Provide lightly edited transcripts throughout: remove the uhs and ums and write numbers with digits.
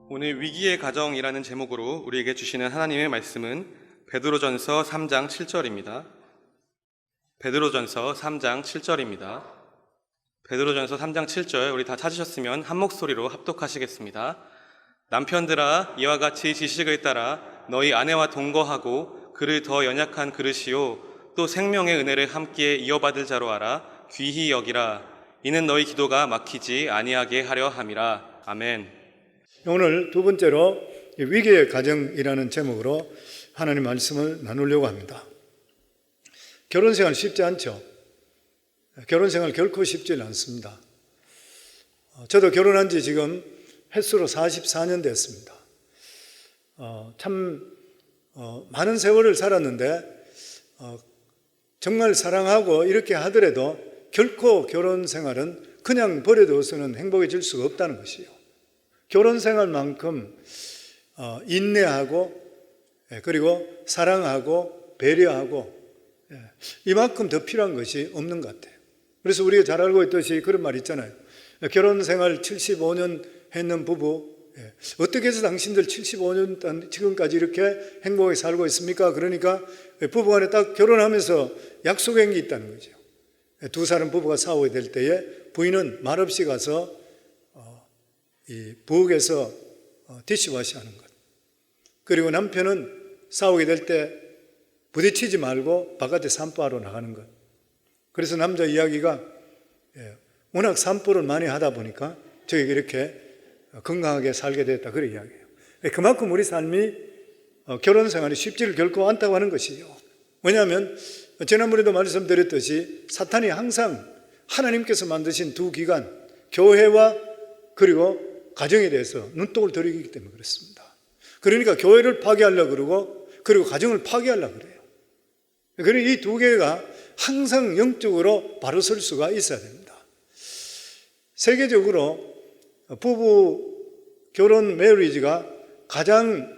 오늘 위기의 가정이라는 제목으로 우리에게 주시는 하나님의 말씀은 베드로전서 3장 7절입니다. 베드로전서 3장 7절입니다. 베드로전서 3장 7절 우리 다 찾으셨으면 한 목소리로 합독하시겠습니다. 남편들아 이와 같이 지식을 따라 너희 아내와 동거하고 그를 더 연약한 그릇이요 또 생명의 은혜를 함께 이어받을 자로 알아 귀히 여기라. 이는 너희 기도가 막히지 아니하게 하려 함이라. 아멘. 오늘 두 번째로 위기의 가정이라는 제목으로 하나님 말씀을 나누려고 합니다. 결혼생활 쉽지 않죠. 결혼생활 결코 쉽지 않습니다. 저도 결혼한 지 지금 횟수로 44년 됐습니다. 많은 세월을 살았는데 정말 사랑하고 이렇게 하더라도 결코 결혼생활은 그냥 버려둬서는 행복해질 수가 없다는 것이에요. 결혼생활만큼 인내하고 그리고 사랑하고 배려하고 이만큼 더 필요한 것이 없는 것 같아요. 그래서 우리가 잘 알고 있듯이 그런 말 있잖아요. 결혼생활 75년 했는 부부, 어떻게 해서 당신들 75년 지금까지 이렇게 행복하게 살고 있습니까? 그러니까 부부간에 딱 결혼하면서 약속한 게 있다는 거죠. 두 사람 부부가 싸우게 될 때에 부인은 말없이 가서 이 부엌에서 디시워시 하는 것, 그리고 남편은 싸우게 될 때 부딪히지 말고 바깥에 산보하러 나가는 것. 그래서 남자 이야기가 워낙 산보를 많이 하다 보니까 저희가 이렇게 건강하게 살게 됐다, 그런 이야기예요. 그만큼 우리 삶이 결혼 생활이 쉽지를 결코 않다고 하는 것이죠. 왜냐하면 지난번에도 말씀드렸듯이 사탄이 항상 하나님께서 만드신 두 기관, 교회와 그리고 가정에 대해서 눈독을 들이기 때문에 그렇습니다. 그러니까 교회를 파괴하려고 그러고 그리고 가정을 파괴하려고 그래요. 그리고 이 두 개가 항상 영적으로 바로 설 수가 있어야 됩니다. 세계적으로 부부 결혼 메리지가 가장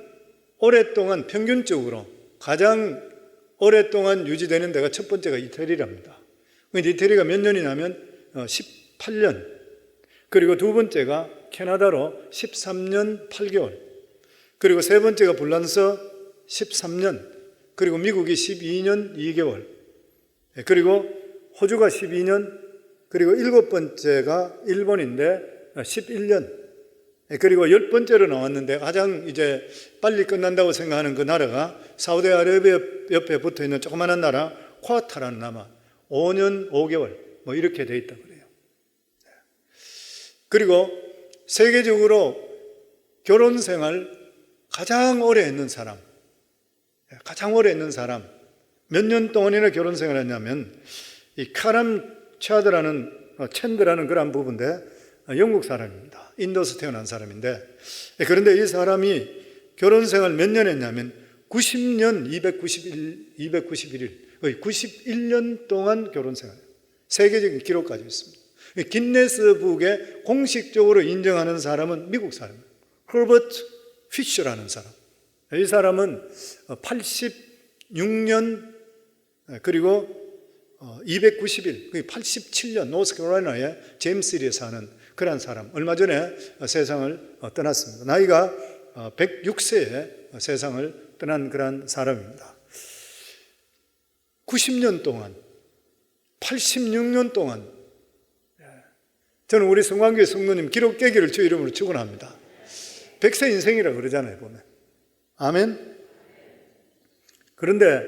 오랫동안 평균적으로 가장 오랫동안 유지되는 데가 첫 번째가 이태리랍니다. 이태리가 몇 년이냐면 18년, 그리고 두 번째가 캐나다로 13년 8개월, 그리고 세 번째가 불란서 13년, 그리고 미국이 12년 2개월, 그리고 호주가 12년, 그리고 일곱 번째가 일본인데 11년, 그리고 10번째로 나왔는데 가장 이제 빨리 끝난다고 생각하는 그 나라가 사우디아라비아 옆에 붙어 있는 조그마한 나라 콰타라는 나라, 5년 5개월 뭐 이렇게 돼 있다고 그래요. 그리고 세계적으로 결혼 생활 가장 오래 했는 사람, 몇 년 동안이나 결혼 생활을 했냐면 이 카람 챈드라는 그런 부부인데 영국 사람입니다. 인도에서 태어난 사람인데, 그런데 이 사람이 결혼 생활 몇 년 했냐면 90년 291일, 거의 91년 동안 결혼 생활, 세계적인 기록 가지고 있습니다. 기네스북에 공식적으로 인정하는 사람은 미국 사람이에요. 허버트 피셔라는 사람. 이 사람은 86년 그리고 290일, 87년 노스캐롤라이나의 제임스리에 사는 그런 사람. 얼마 전에 세상을 떠났습니다. 나이가 106세에 세상을 떠난 그런 사람입니다. 90년 동안, 86년 동안, 저는 우리 성광교회 성도님 기록 깨기를 주 이름으로 축원합니다. 100세 인생이라고 그러잖아요, 보면. 아멘. 그런데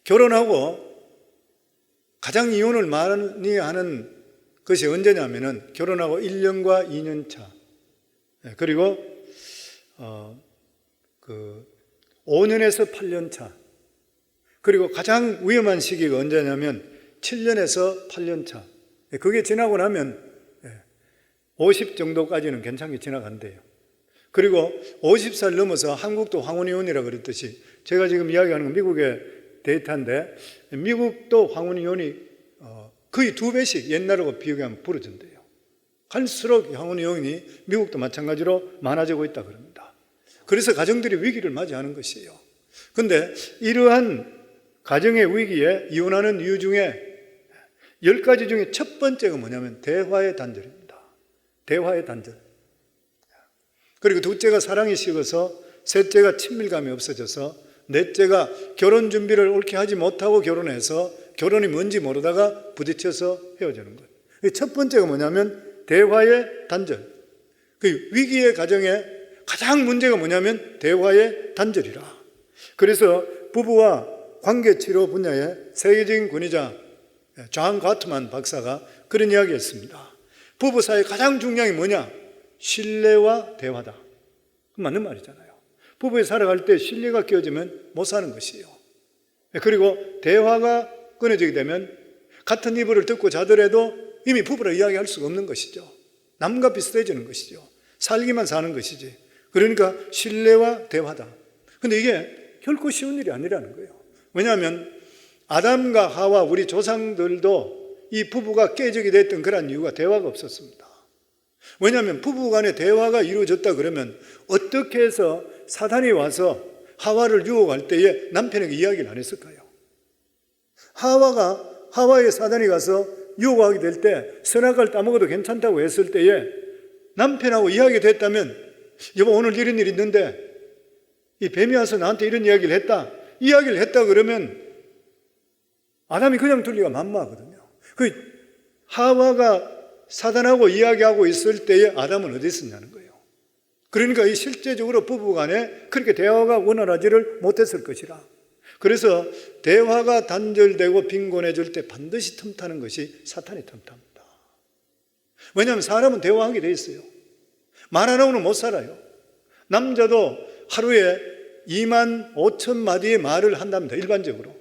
결혼하고 가장 이혼을 많이 하는 것이 언제냐면은 결혼하고 1년과 2년 차, 그리고 5년에서 8년 차, 그리고 가장 위험한 시기가 언제냐면 7년에서 8년 차. 그게 지나고 나면 50 정도까지는 괜찮게 지나간대요. 그리고 50살 넘어서 한국도 황혼이혼이라고 그랬듯이, 제가 지금 이야기하는 건 미국의 데이터인데 미국도 황혼이혼이 거의 2배씩 옛날하고 비교하면 벌어진대요. 갈수록 황혼이혼이 미국도 마찬가지로 많아지고 있다 그럽니다. 그래서 가정들이 위기를 맞이하는 것이에요. 그런데 이러한 가정의 위기에 이혼하는 이유 중에 10가지 중에 첫 번째가 뭐냐면 대화의 단절입니다. 대화의 단절. 그리고 둘째가 사랑이 식어서, 셋째가 친밀감이 없어져서, 넷째가 결혼 준비를 옳게 하지 못하고 결혼해서 결혼이 뭔지 모르다가 부딪혀서 헤어지는 것. 첫 번째가 뭐냐면 대화의 단절. 그 위기의 가정에 가장 문제가 뭐냐면 대화의 단절이라. 그래서 부부와 관계치료 분야의 세계적인 권위자 존 가트만 박사가 그런 이야기했습니다. 부부 사이에 가장 중요한 게 뭐냐? 신뢰와 대화다. 맞는 말이잖아요. 부부에 살아갈 때 신뢰가 깨어지면 못 사는 것이에요. 그리고 대화가 끊어지게 되면 같은 이불을 듣고 자더라도 이미 부부라 이야기할 수가 없는 것이죠. 남과 비슷해지는 것이죠. 살기만 사는 것이지. 그러니까 신뢰와 대화다. 근데 이게 결코 쉬운 일이 아니라는 거예요. 왜냐하면 아담과 하와 우리 조상들도 이 부부가 깨지게 됐던 그런 이유가 대화가 없었습니다. 왜냐하면 부부 간에 대화가 이루어졌다 그러면 어떻게 해서 사단이 와서 하와를 유혹할 때에 남편에게 이야기를 안 했을까요? 하와의 사단이 가서 유혹하게 될 때 선악과를 따먹어도 괜찮다고 했을 때에 남편하고 이야기됐다면 여보 오늘 이런 일이 있는데 이 뱀이 와서 나한테 이런 이야기를 했다. 이야기를 했다 그러면 아담이 그냥 둘 리가 만무하거든요. 그 하와가 사단하고 이야기하고 있을 때에 아담은 어디 있었냐는 거예요. 그러니까 이 실제적으로 부부간에 그렇게 대화가 원활하지를 못했을 것이라. 그래서 대화가 단절되고 빈곤해질 때 반드시 틈타는 것이 사탄이 틈탑니다. 왜냐하면 사람은 대화하게 돼 있어요. 말 안 하고는 못 살아요. 남자도 하루에 2만 5천 마디의 말을 한답니다. 일반적으로.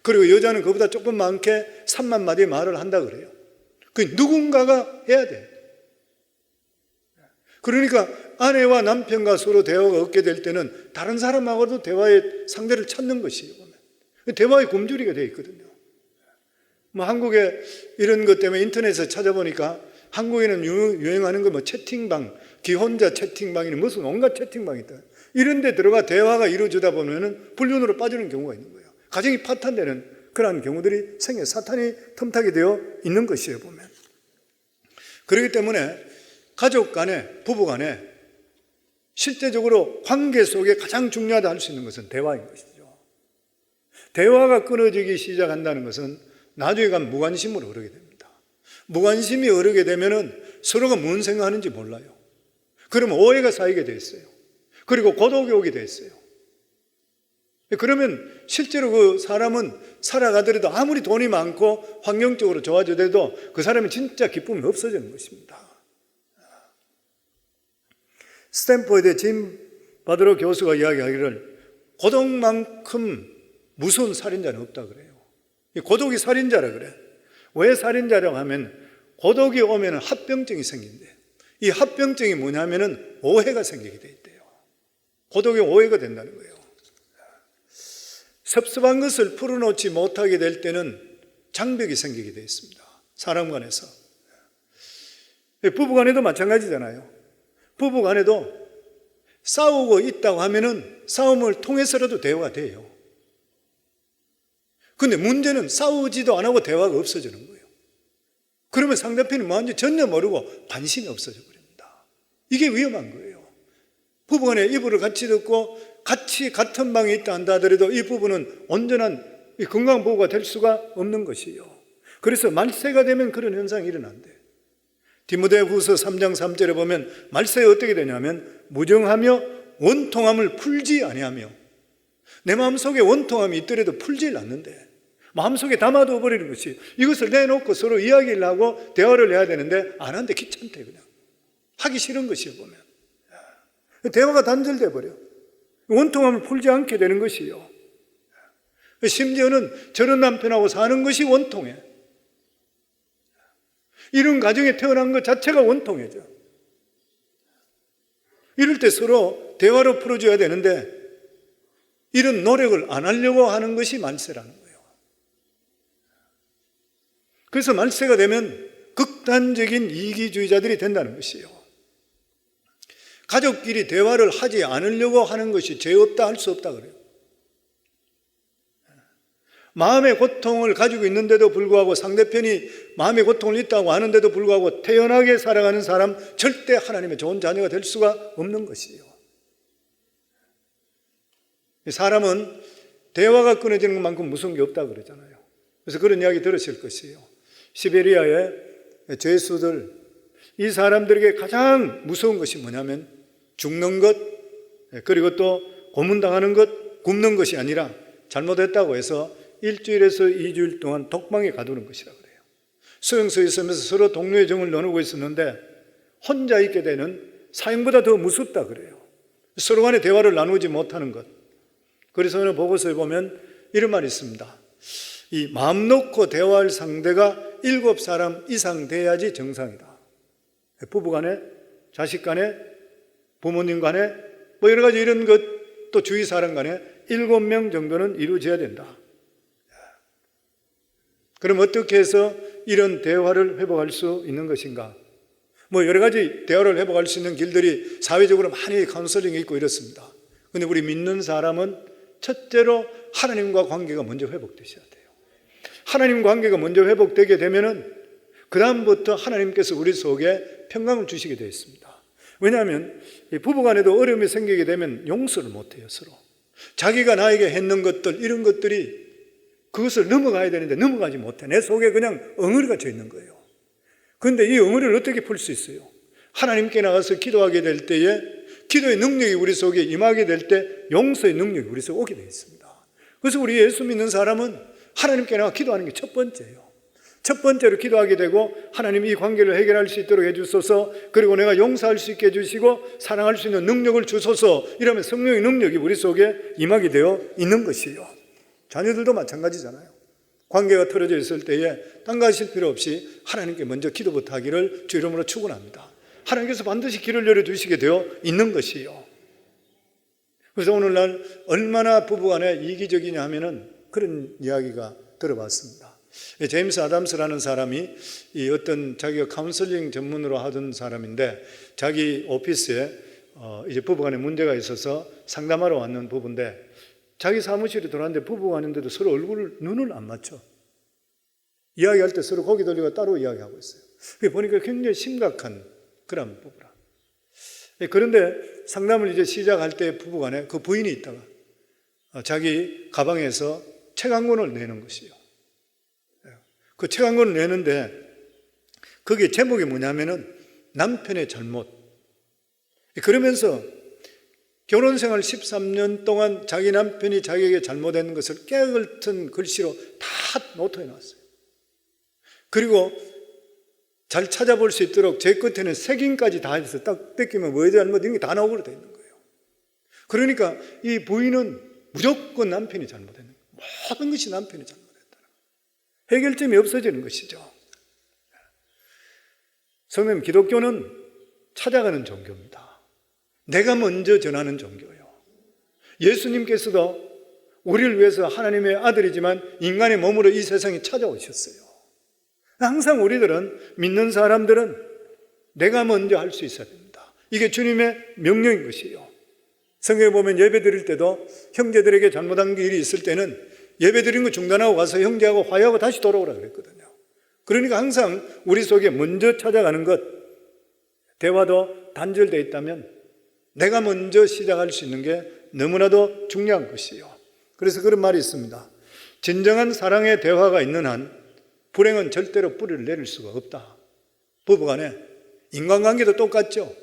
그리고 여자는 그보다 조금 많게 3만 마디의 말을 한다 그래요. 그 누군가가 해야 돼. 그러니까 아내와 남편과 서로 대화가 없게 될 때는 다른 사람하고도 대화의 상대를 찾는 것이에요. 대화의 굶주리가 되어 있거든요. 뭐 한국에 이런 것 때문에 인터넷에서 찾아보니까 한국에는 유행하는 거 뭐 채팅방, 기혼자 채팅방이니 무슨 온갖 채팅방이 있다. 이런 데 들어가 대화가 이루어지다 보면은 불륜으로 빠지는 경우가 있는 거예요. 가정이 파탄되는 그러한 경우들이 생겨 사탄이 틈타게 되어 있는 것이에요, 보면. 그렇기 때문에 가족 간에, 부부 간에 실제적으로 관계 속에 가장 중요하다 할 수 있는 것은 대화인 것이죠. 대화가 끊어지기 시작한다는 것은 나중에 가면 무관심으로 흐르게 됩니다. 무관심이 흐르게 되면은 서로가 뭔 생각하는지 몰라요. 그러면 오해가 쌓이게 돼 있어요. 그리고 고독이 오게 돼 있어요. 그러면 실제로 그 사람은 살아가더라도 아무리 돈이 많고 환경적으로 좋아져도 그 사람이 진짜 기쁨이 없어지는 것입니다. 스탠포드의 짐 바드로 교수가 이야기하기를 고독만큼 무서운 살인자는 없다 그래요. 고독이 살인자라 그래. 왜 살인자라고 하면 고독이 오면 합병증이 생긴대. 이 합병증이 뭐냐면은 오해가 생기게 돼 있대요. 고독이 오해가 된다는 거예요. 섭섭한 것을 풀어놓지 못하게 될 때는 장벽이 생기게 되어 있습니다. 사람 간에서. 부부 간에도 마찬가지잖아요. 부부 간에도 싸우고 있다고 하면은 싸움을 통해서라도 대화가 돼요. 근데 문제는 싸우지도 안 하고 대화가 없어지는 거예요. 그러면 상대편이 뭐하는지 전혀 모르고 관심이 없어져 버립니다. 이게 위험한 거예요. 부부 간에 이불을 같이 듣고 같이 같은 방에 있다 한다 하더라도 이 부부는 온전한 건강 부부가 될 수가 없는 것이에요. 그래서 말세가 되면 그런 현상이 일어난대. 디모데후서 3장 3절에 보면 말세에 어떻게 되냐면 무정하며 원통함을 풀지 아니하며, 내 마음속에 원통함이 있더라도 풀질 않는데 마음속에 담아둬 버리는 것이, 이것을 내놓고 서로 이야기를 하고 대화를 해야 되는데 안 하는데 귀찮대. 그냥 하기 싫은 것이에요. 보면 대화가 단절돼 버려. 원통함을 풀지 않게 되는 것이요. 심지어는 저런 남편하고 사는 것이 원통해. 이런 가정에 태어난 것 자체가 원통해져. 이럴 때 서로 대화로 풀어줘야 되는데 이런 노력을 안 하려고 하는 것이 말세라는 거예요. 그래서 말세가 되면 극단적인 이기주의자들이 된다는 것이에요. 가족끼리 대화를 하지 않으려고 하는 것이 죄 없다 할 수 없다 그래요. 마음의 고통을 가지고 있는데도 불구하고 상대편이 마음의 고통을 있다고 하는데도 불구하고 태연하게 살아가는 사람 절대 하나님의 좋은 자녀가 될 수가 없는 것이에요. 사람은 대화가 끊어지는 것만큼 무서운 게 없다 그러잖아요. 그래서 그런 이야기 들으실 것이에요. 시베리아의 죄수들, 이 사람들에게 가장 무서운 것이 뭐냐면 죽는 것, 그리고 또 고문당하는 것, 굶는 것이 아니라 잘못했다고 해서 1주일에서 2주일 동안 독방에 가두는 것이라 그래요. 수용소에 있으면서 서로 동료의 정을 나누고 있었는데 혼자 있게 되는 사형보다 더 무섭다 그래요. 서로 간에 대화를 나누지 못하는 것. 그래서 어느 보고서에 보면 이런 말이 있습니다. 이 마음 놓고 대화할 상대가 7사람 이상 돼야지 정상이다. 부부 간에, 자식 간에, 부모님 간에, 뭐 여러 가지 이런 것, 또 주위 사람 간에 7명 정도는 이루어져야 된다. 그럼 어떻게 해서 이런 대화를 회복할 수 있는 것인가? 뭐 여러 가지 대화를 회복할 수 있는 길들이 사회적으로 많이 카운슬링이 있고 이렇습니다. 그런데 우리 믿는 사람은 첫째로 하나님과 관계가 먼저 회복되셔야 돼요. 하나님 관계가 먼저 회복되게 되면은 그 다음부터 하나님께서 우리 속에 평강을 주시게 되어 있습니다. 왜냐하면 부부간에도 어려움이 생기게 되면 용서를 못해요, 서로. 자기가 나에게 했는 것들, 이런 것들이 그것을 넘어가야 되는데 넘어가지 못해. 내 속에 그냥 엉어리가 져 있는 거예요. 그런데 이 엉어리를 어떻게 풀 수 있어요? 하나님께 나가서 기도하게 될 때에 기도의 능력이 우리 속에 임하게 될 때 용서의 능력이 우리 속에 오게 되어 있습니다. 그래서 우리 예수 믿는 사람은 하나님께 나가 기도하는 게 첫 번째예요. 첫 번째로 기도하게 되고 하나님이 이 관계를 해결할 수 있도록 해주소서, 그리고 내가 용서할 수 있게 해주시고 사랑할 수 있는 능력을 주소서, 이러면 성령의 능력이 우리 속에 임하게 되어 있는 것이에요. 자녀들도 마찬가지잖아요. 관계가 틀어져 있을 때에 딴가하실 필요 없이 하나님께 먼저 기도부터 하기를 주 이름으로 축원합니다. 하나님께서 반드시 길을 열어주시게 되어 있는 것이에요. 그래서 오늘날 얼마나 부부간에 이기적이냐 하면은 그런 이야기가 들어봤습니다. 제임스 아담스라는 사람이 이 어떤 자기가 카운슬링 전문으로 하던 사람인데 자기 오피스에 이제 부부간에 문제가 있어서 상담하러 왔는 부부인데 자기 사무실에 들어왔는데 부부간인데도 서로 눈을 안 맞춰. 이야기할 때 서로 고개 돌리고 따로 이야기하고 있어요. 보니까 굉장히 심각한 그런 부부라. 그런데 상담을 이제 시작할 때 부부간에 그 부인이 있다가 자기 가방에서 책 한 권을 내는 것이에요. 그 책 한 권을 내는데 거기에 제목이 뭐냐면은 남편의 잘못. 그러면서 결혼 생활 13년 동안 자기 남편이 자기에게 잘못한 것을 깨끗은 글씨로 다 노트해 놨어요. 그리고 잘 찾아볼 수 있도록 제 끝에는 색인까지 다 해서 딱 뜯기면 뭐에 잘못 이런 게 다 나오게 되어 있는 거예요. 그러니까 이 부인은 무조건 남편이 잘못했는 거예요. 모든 것이 남편이 잘못했다는 거예요. 해결점이 없어지는 것이죠. 성님, 기독교는 찾아가는 종교입니다. 내가 먼저 전하는 종교예요. 예수님께서도 우리를 위해서 하나님의 아들이지만 인간의 몸으로 이 세상에 찾아오셨어요. 항상 우리들은, 믿는 사람들은 내가 먼저 할 수 있어야 됩니다. 이게 주님의 명령인 것이에요. 성경에 보면 예배 드릴 때도 형제들에게 잘못한 일이 있을 때는 예배 드리는 거 중단하고 가서 형제하고 화해하고 다시 돌아오라 그랬거든요. 그러니까 항상 우리 속에 먼저 찾아가는 것, 대화도 단절되어 있다면 내가 먼저 시작할 수 있는 게 너무나도 중요한 것이에요. 그래서 그런 말이 있습니다. 진정한 사랑의 대화가 있는 한 불행은 절대로 뿌리를 내릴 수가 없다. 부부간에, 인간관계도 똑같죠.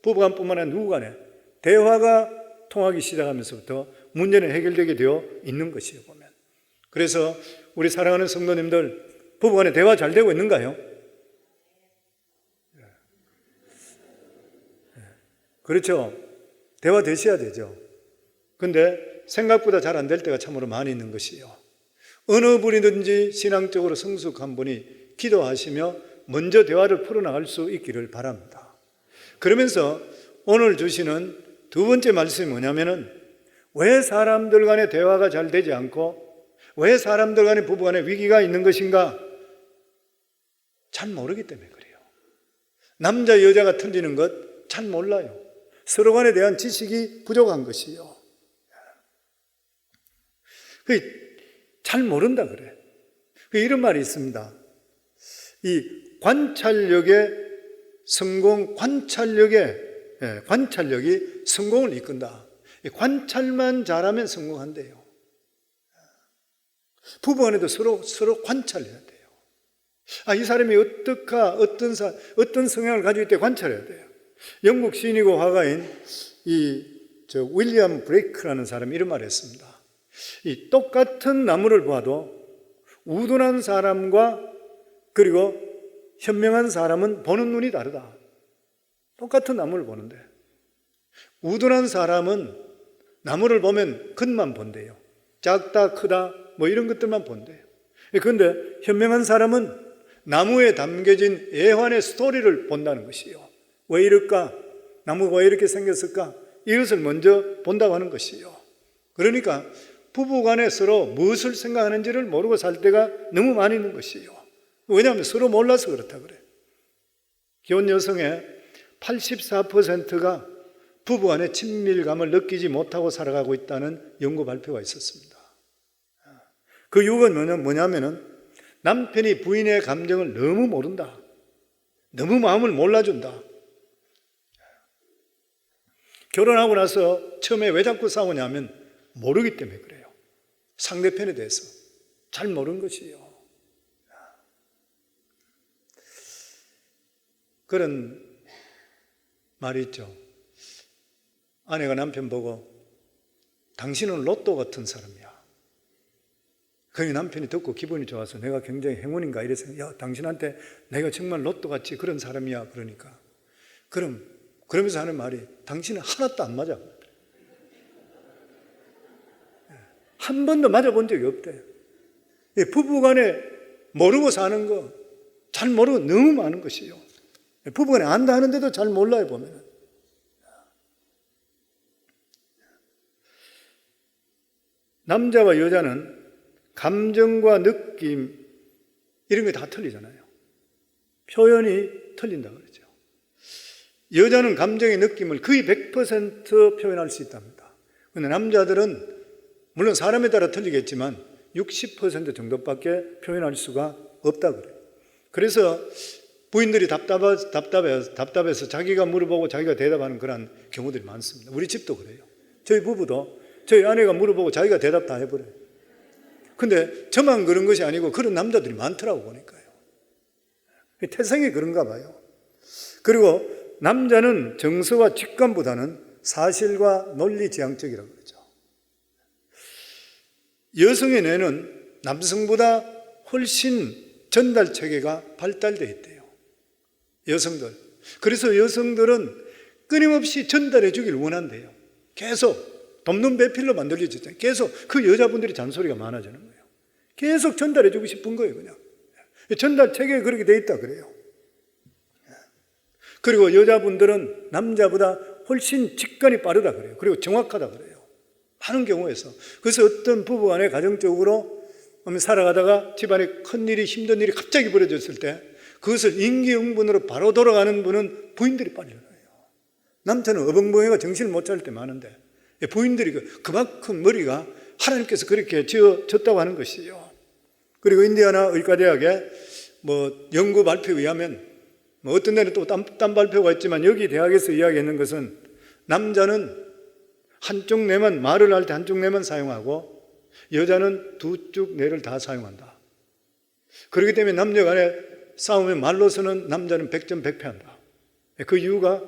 부부간뿐만 아니라 누구간에 대화가 통하기 시작하면서부터 문제는 해결되게 되어 있는 것이에요, 보면. 그래서 우리 사랑하는 성도님들, 부부간에 대화 잘 되고 있는가요? 그렇죠. 대화 되셔야 되죠. 근데 생각보다 잘 안 될 때가 참으로 많이 있는 것이에요. 어느 분이든지 신앙적으로 성숙한 분이 기도하시며 먼저 대화를 풀어나갈 수 있기를 바랍니다. 그러면서 오늘 주시는 두 번째 말씀이 뭐냐면은 왜 사람들 간의 대화가 잘 되지 않고 왜 사람들 간의 부부 간에 위기가 있는 것인가? 잘 모르기 때문에 그래요. 남자 여자가 틀리는 것 잘 몰라요. 서로 간에 대한 지식이 부족한 것이요. 잘 모른다 그래. 이런 말이 있습니다. 이 관찰력의 성공, 관찰력이 성공을 이끈다. 관찰만 잘하면 성공한대요. 부부간에도 서로 관찰해야 돼요. 이 사람이 어떤 성향을 가지고 있대 관찰해야 돼요. 영국 시인이고 화가인 윌리엄 브레이크라는 사람이 이런 말을 했습니다. 이 똑같은 나무를 봐도 우둔한 사람과 그리고 현명한 사람은 보는 눈이 다르다. 똑같은 나무를 보는데 우둔한 사람은 나무를 보면 겉만 본대요. 작다 크다 뭐 이런 것들만 본대요. 그런데 현명한 사람은 나무에 담겨진 애환의 스토리를 본다는 것이요. 왜 이럴까? 나무가 왜 이렇게 생겼을까? 이것을 먼저 본다고 하는 것이요. 그러니까 부부간에 서로 무엇을 생각하는지를 모르고 살 때가 너무 많이 있는 것이요. 왜냐하면 서로 몰라서 그렇다 그래. 기혼 여성의 84%가 부부간의 친밀감을 느끼지 못하고 살아가고 있다는 연구 발표가 있었습니다. 그 이유가 뭐냐면은 남편이 부인의 감정을 너무 모른다. 너무 마음을 몰라준다. 결혼하고 나서 처음에 왜 자꾸 싸우냐면 모르기 때문에 그래요. 상대편에 대해서 잘 모르는 것이에요. 그런 말이 있죠. 아내가 남편 보고 당신은 로또 같은 사람이야. 그 남편이 듣고 기분이 좋아서 내가 굉장히 행운인가 이래서 야 당신한테 내가 정말 로또같이 그런 사람이야. 그러니까 그러면서 하는 말이 당신은 하나도 안 맞아. 한 번도 맞아본 적이 없대. 부부간에 모르고 사는 거 잘 모르고 너무 많은 것이요. 부부간에 안다 하는데도 잘 몰라요 보면. 남자와 여자는 감정과 느낌 이런 게 다 틀리잖아요. 표현이 틀린다 그러죠. 여자는 감정의 느낌을 거의 100% 표현할 수 있답니다. 그런데 남자들은 물론 사람에 따라 틀리겠지만 60% 정도밖에 표현할 수가 없다 그래요. 그래서 부인들이 답답해서 자기가 물어보고 자기가 대답하는 그런 경우들이 많습니다. 우리 집도 그래요. 저희 부부도 저희 아내가 물어보고 자기가 대답 다 해버려요. 근데 저만 그런 것이 아니고 그런 남자들이 많더라고 보니까요. 태생이 그런가 봐요. 그리고 남자는 정서와 직감보다는 사실과 논리지향적이라고 그러죠. 여성의 뇌는 남성보다 훨씬 전달 체계가 발달되어 있대요. 여성들. 그래서 여성들은 끊임없이 전달해 주길 원한대요. 계속 돕는 배필로 만들어지잖아요. 계속 그 여자분들이 잔소리가 많아지는 거예요. 계속 전달해 주고 싶은 거예요, 그냥. 전달 체계가 그렇게 돼 있다 그래요. 그리고 여자분들은 남자보다 훨씬 직관이 빠르다 그래요. 그리고 정확하다 그래요. 하는 경우에서. 그래서 어떤 부부간에 가정적으로 살아가다가 집안에 큰일이 힘든 일이 갑자기 벌어졌을 때 그것을 임기응변으로 바로 돌아가는 분은 부인들이 빨리 일어나요. 남편은 어벙벙해가 정신을 못 차릴 때 많은데 부인들이 그만큼 머리가 하나님께서 그렇게 지어졌다고 하는 것이요. 그리고 인디아나 의과대학의 연구 발표에 의하면 어떤 데는 또 딴 발표가 있지만 여기 대학에서 이야기했는 것은 남자는 한쪽 뇌만 말을 할 때 한쪽 뇌만 사용하고 여자는 두 쪽 뇌를 다 사용한다. 그렇기 때문에 남녀 간에 싸우면 말로서는 남자는 100점 100패한다. 그 이유가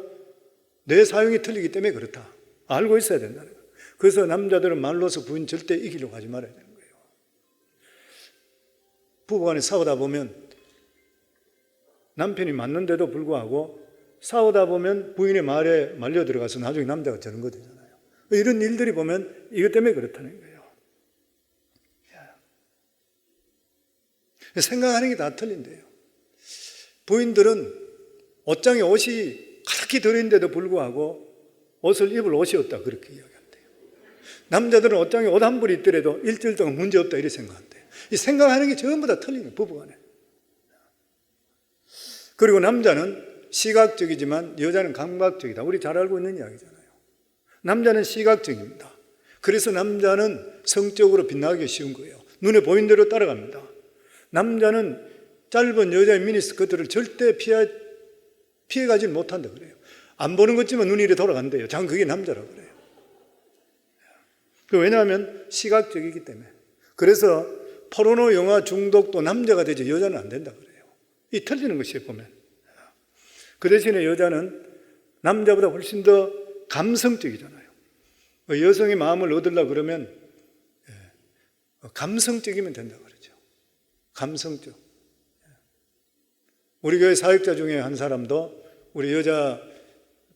뇌 사용이 틀리기 때문에 그렇다. 알고 있어야 된다는 거예요. 그래서 남자들은 말로서 부인 절대 이기려고 하지 말아야 되는 거예요. 부부간에 싸우다 보면 남편이 맞는데도 불구하고 싸우다 보면 부인의 말에 말려 들어가서 나중에 남자가 저런 거 되잖아요. 이런 일들이 보면 이것 때문에 그렇다는 거예요. 생각하는 게 다 틀린데요. 부인들은 옷장에 옷이 가득히 들어있는데도 불구하고 옷을 입을 옷이 없다 그렇게 이야기한대요. 남자들은 옷장에 옷 한 벌이 있더라도 일주일 동안 문제 없다 이렇게 생각한대요. 이 생각하는 게 전부 다 틀린 거예요. 부부간에. 그리고 남자는 시각적이지만 여자는 감각적이다. 우리 잘 알고 있는 이야기잖아요. 남자는 시각적입니다. 그래서 남자는 성적으로 빗나가기 쉬운 거예요. 눈에 보인 대로 따라갑니다. 남자는 짧은 여자의 미니스커트를 절대 피해가지 못한다 그래요. 안 보는 것지만 눈이 이래 돌아간대요. 장 그게 남자라고 그래요. 왜냐하면 시각적이기 때문에. 그래서 포르노 영화 중독도 남자가 되지 여자는 안 된다 그래요. 이 틀리는 것이에요, 보면. 그 대신에 여자는 남자보다 훨씬 더 감성적이잖아요. 여성의 마음을 얻으려고 그러면 감성적이면 된다 그러죠. 감성적. 우리 교회 사역자 중에 한 사람도, 우리 여자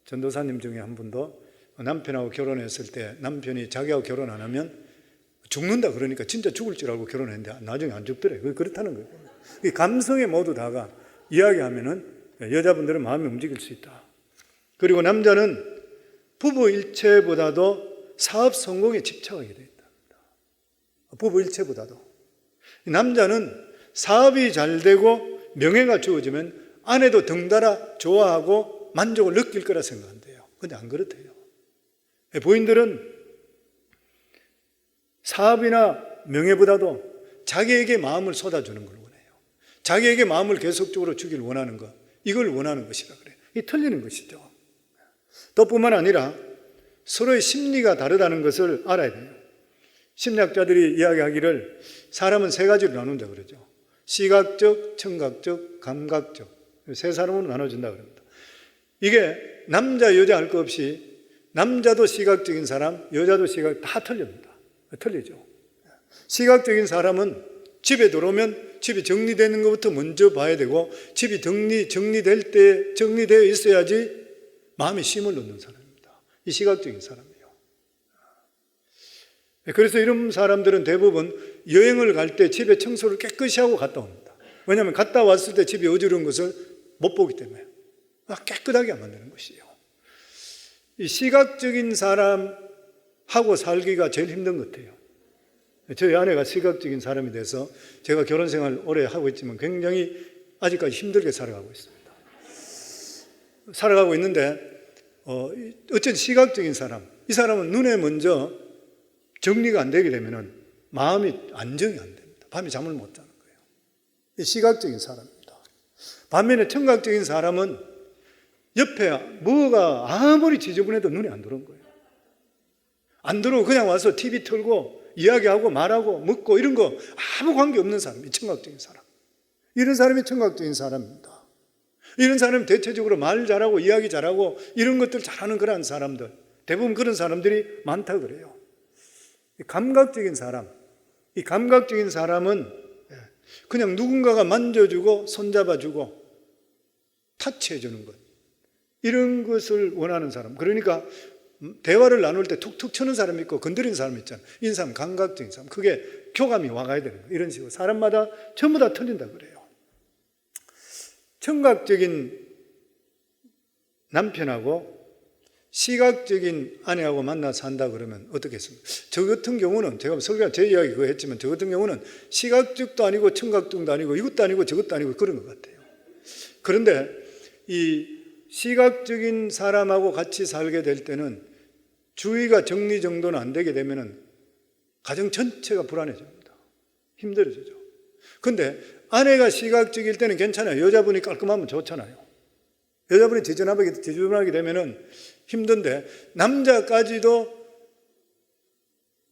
전도사님 중에 한 분도 남편하고 결혼했을 때 남편이 자기하고 결혼 안 하면 죽는다 그러니까 진짜 죽을 줄 알고 결혼했는데 나중에 안 죽더래요. 그렇다는 거예요. 이 감성에 모두 다가 이야기하면은 여자분들은 마음이 움직일 수 있다. 그리고 남자는 부부 일체보다도 사업 성공에 집착하게 되어 있다. 부부 일체보다도. 남자는 사업이 잘 되고 명예가 주어지면 아내도 덩달아 좋아하고 만족을 느낄 거라 생각한대요. 근데 안 그렇대요. 부인들은 사업이나 명예보다도 자기에게 마음을 쏟아주는 걸 원해요. 자기에게 마음을 계속적으로 주길 원하는 것, 이걸 원하는 것이라 그래요. 이 틀리는 것이죠. 또 뿐만 아니라 서로의 심리가 다르다는 것을 알아야 돼요. 심리학자들이 이야기하기를 사람은 세 가지로 나눈다 그러죠. 시각적, 청각적, 감각적. 세 사람으로 나눠진다 그럽니다. 이게 남자, 여자 할 것 없이 남자도 시각적인 사람, 여자도 다 틀립니다. 틀리죠. 시각적인 사람은 집에 들어오면 집이 정리되는 것부터 먼저 봐야 되고, 집이 정리될 때 정리되어 있어야지 마음에 쉼을 넣는 사람입니다. 이 시각적인 사람이에요. 그래서 이런 사람들은 대부분 여행을 갈 때 집에 청소를 깨끗이 하고 갔다 옵니다. 왜냐하면 갔다 왔을 때 집이 어지러운 것을 못 보기 때문에 깨끗하게 만드는 것이에요. 이 시각적인 사람하고 살기가 제일 힘든 것 같아요. 저희 아내가 시각적인 사람이 돼서 제가 결혼 생활 오래 하고 있지만 굉장히 아직까지 힘들게 살아가고 있습니다. 살아가고 있는데 어쨌든 시각적인 사람, 이 사람은 눈에 먼저 정리가 안 되게 되면 마음이 안정이 안 됩니다. 밤에 잠을 못 자는 거예요. 이 시각적인 사람입니다. 반면에 청각적인 사람은 옆에 뭐가 아무리 지저분해도 눈에 안 들어온 거예요. 안 들어오고 그냥 와서 TV 틀고 이야기하고 말하고 먹고 이런 거 아무 관계 없는 사람이 청각적인 사람. 이런 사람이 청각적인 사람입니다. 이런 사람이 대체적으로 말 잘하고 이야기 잘하고 이런 것들 잘하는 그런 사람들, 대부분 그런 사람들이 많다 그래요. 감각적인 사람, 이 감각적인 사람은 그냥 누군가가 만져주고 손잡아주고 타치해주는 것, 이런 것을 원하는 사람. 그러니까 대화를 나눌 때 툭툭 쳐는 사람이 있고 건드리는 사람이 있잖아요. 이 사람 감각적인 사람. 그게 교감이 와가야 되는 거예요. 이런 식으로 사람마다 전부 다 틀린다 그래요. 청각적인 남편하고 시각적인 아내하고 만나 산다 그러면 어떻겠습니까? 저 같은 경우는 제가 설교가 제 이야기 그거 했지만 저 같은 경우는 시각적도 아니고 청각적도 아니고 이것도 아니고 저것도 아니고 그런 것 같아요. 그런데 이 시각적인 사람하고 같이 살게 될 때는 주의가 정리정돈은 안 되게 되면 가정 전체가 불안해집니다. 힘들어지죠. 근데 아내가 시각적일 때는 괜찮아요. 여자분이 깔끔하면 좋잖아요. 여자분이 지저분하게 되면은 힘든데 남자까지도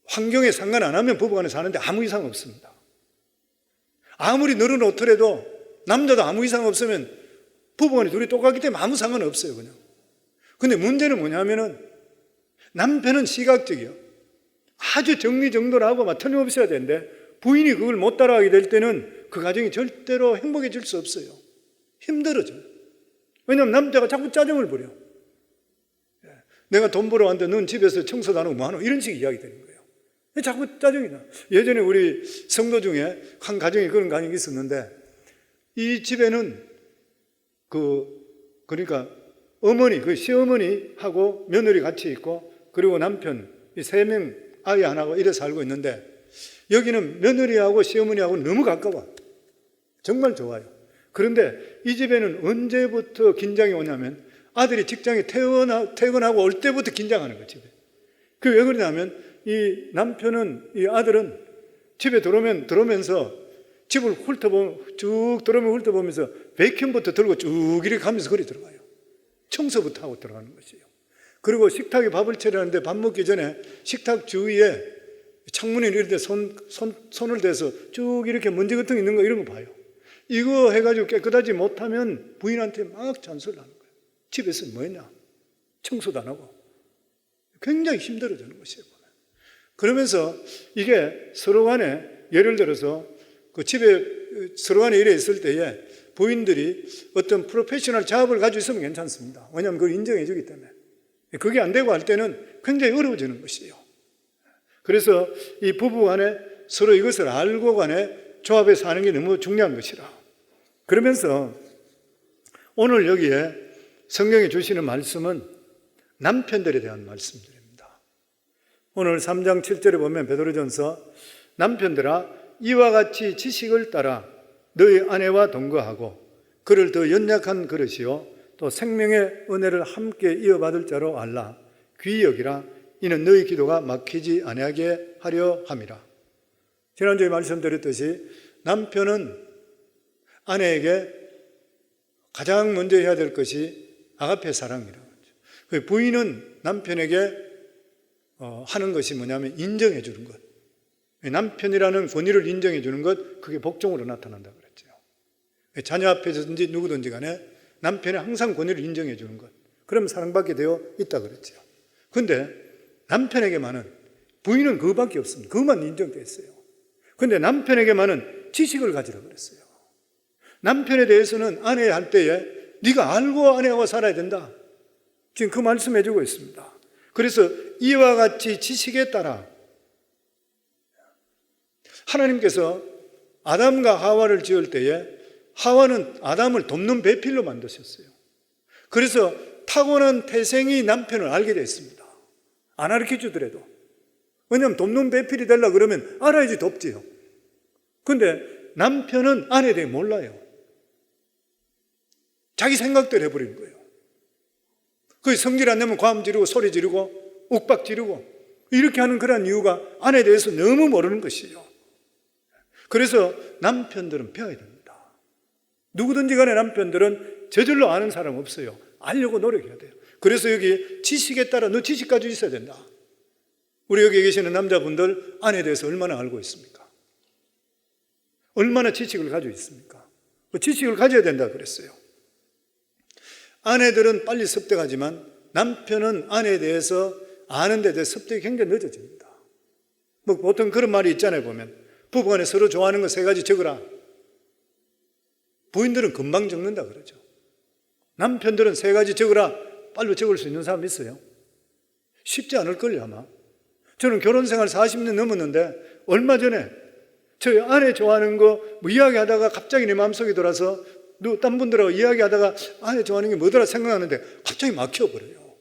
환경에 상관 안 하면 부부간에 사는데 아무 이상 없습니다. 아무리 늘어놓더라도 남자도 아무 이상 없으면 부부간에 둘이 똑같기 때문에 아무 상관없어요, 그냥. 근데 문제는 뭐냐면은 남편은 시각적이요. 아주 정리정돈하고 막 틀림없이 해야 되는데 부인이 그걸 못 따라가게 될 때는 그 가정이 절대로 행복해질 수 없어요. 힘들어져요. 왜냐하면 남자가 자꾸 짜증을 부려. 내가 돈 벌어 왔는데 넌 집에서 청소도 안 하고 뭐 하노? 이런 식의 이야기 되는 거예요. 자꾸 짜증이 나. 예전에 우리 성도 중에 한 가정에 그런 가정이 있었는데 이 집에는 그러니까 어머니, 그 시어머니하고 며느리 같이 있고 그리고 남편, 이 3명 아이 하나고 이래 살고 있는데 여기는 며느리하고 시어머니하고 너무 가까워. 정말 좋아요. 그런데 이 집에는 언제부터 긴장이 오냐면 아들이 직장에 퇴근하고 올 때부터 긴장하는 거예요, 집에. 그게 왜 그러냐면 이 남편은, 이 아들은 집에 들어오면서 집을 쭉 훑어보면서 베이킹부터 들고 쭉 이렇게 가면서 거리 들어가요. 청소부터 하고 들어가는 것이에요. 그리고 식탁에 밥을 차리는데 밥 먹기 전에 식탁 주위에 창문에 이럴 때 손을 대서 쭉 이렇게 먼지 같은 거 있는 거 이런 거 봐요. 이거 해가지고 깨끗하지 못하면 부인한테 막 잔소리를 하는 거예요. 집에서 뭐 했냐? 청소도 안 하고. 굉장히 힘들어지는 것이에요. 그러면서 이게 서로 간에 예를 들어서 그 집에 서로 간에 일에 있을 때에 부인들이 어떤 프로페셔널 잡을 가지고 있으면 괜찮습니다. 왜냐하면 그걸 인정해 주기 때문에. 그게 안 되고 할 때는 굉장히 어려워지는 것이에요. 그래서 이 부부 간에 서로 이것을 알고 간에 조합해서 하는 게 너무 중요한 것이라. 그러면서 오늘 여기에 성경이 주시는 말씀은 남편들에 대한 말씀들입니다. 오늘 3장 7절에 보면 베드로전서 남편들아 이와 같이 지식을 따라 너희 아내와 동거하고 그를 더 연약한 그릇이요 또 생명의 은혜를 함께 이어받을 자로 알라. 귀히 여기라. 이는 너희 기도가 막히지 아니하게 하려 함이라. 지난주에 말씀드렸듯이 남편은 아내에게 가장 먼저 해야 될 것이 아가페 사랑이라고 하죠. 부인은 남편에게 하는 것이 뭐냐면 인정해 주는 것. 남편이라는 권위를 인정해 주는 것, 그게 복종으로 나타난다 그랬죠. 자녀 앞에서든지 누구든지 간에 남편이 항상 권위를 인정해 주는 것. 그럼 사랑받게 되어 있다 그랬죠. 그런데 남편에게만은 부인은 그거밖에 없습니다. 그것만 인정되어 있어요. 그런데 남편에게만은 지식을 가지라 그랬어요. 남편에 대해서는 아내 할 때에 네가 알고 아내와 살아야 된다. 지금 그 말씀해 주고 있습니다. 그래서 이와 같이 지식에 따라 하나님께서 아담과 하와를 지을 때에 하와는 아담을 돕는 배필로 만드셨어요. 그래서 타고난 태생이 남편을 알게 됐습니다. 안 가르쳐 주더라도. 왜냐하면 돕는 배필이 되려고 그러면 알아야지 돕지요. 그런데 남편은 아내에 대해 몰라요. 자기 생각대로 해버리는 거예요. 그 성질 안 내면 과음 지르고 소리 지르고 욱박 지르고 이렇게 하는 그런 이유가 아내에 대해서 너무 모르는 것이에요. 그래서 남편들은 배워야 됩니다. 누구든지 간에 남편들은 저절로 아는 사람 없어요. 알려고 노력해야 돼요. 그래서 여기 지식에 따라 너 지식 가지고 있어야 된다. 우리 여기 계시는 남자분들 아내에 대해서 얼마나 알고 있습니까? 얼마나 지식을 가지고 있습니까? 그 지식을 가져야 된다 그랬어요. 아내들은 빨리 습득하지만 남편은 아내에 대해서 아는 데 대해서 습득이 굉장히 늦어집니다. 뭐 보통 그런 말이 있잖아요. 보면 부부간에 서로 좋아하는 거 3가지 적으라. 부인들은 금방 적는다 그러죠. 남편들은 3가지 적으라. 빨리 적을 수 있는 사람 있어요? 쉽지 않을걸요 아마. 저는 결혼생활 40년 넘었는데 얼마 전에 저희 아내 좋아하는 거 뭐 이야기하다가 갑자기 내 마음속에 들어서 딴 분들하고 이야기하다가 아내 좋아하는 게 뭐더라 생각나는데 갑자기 막혀버려요.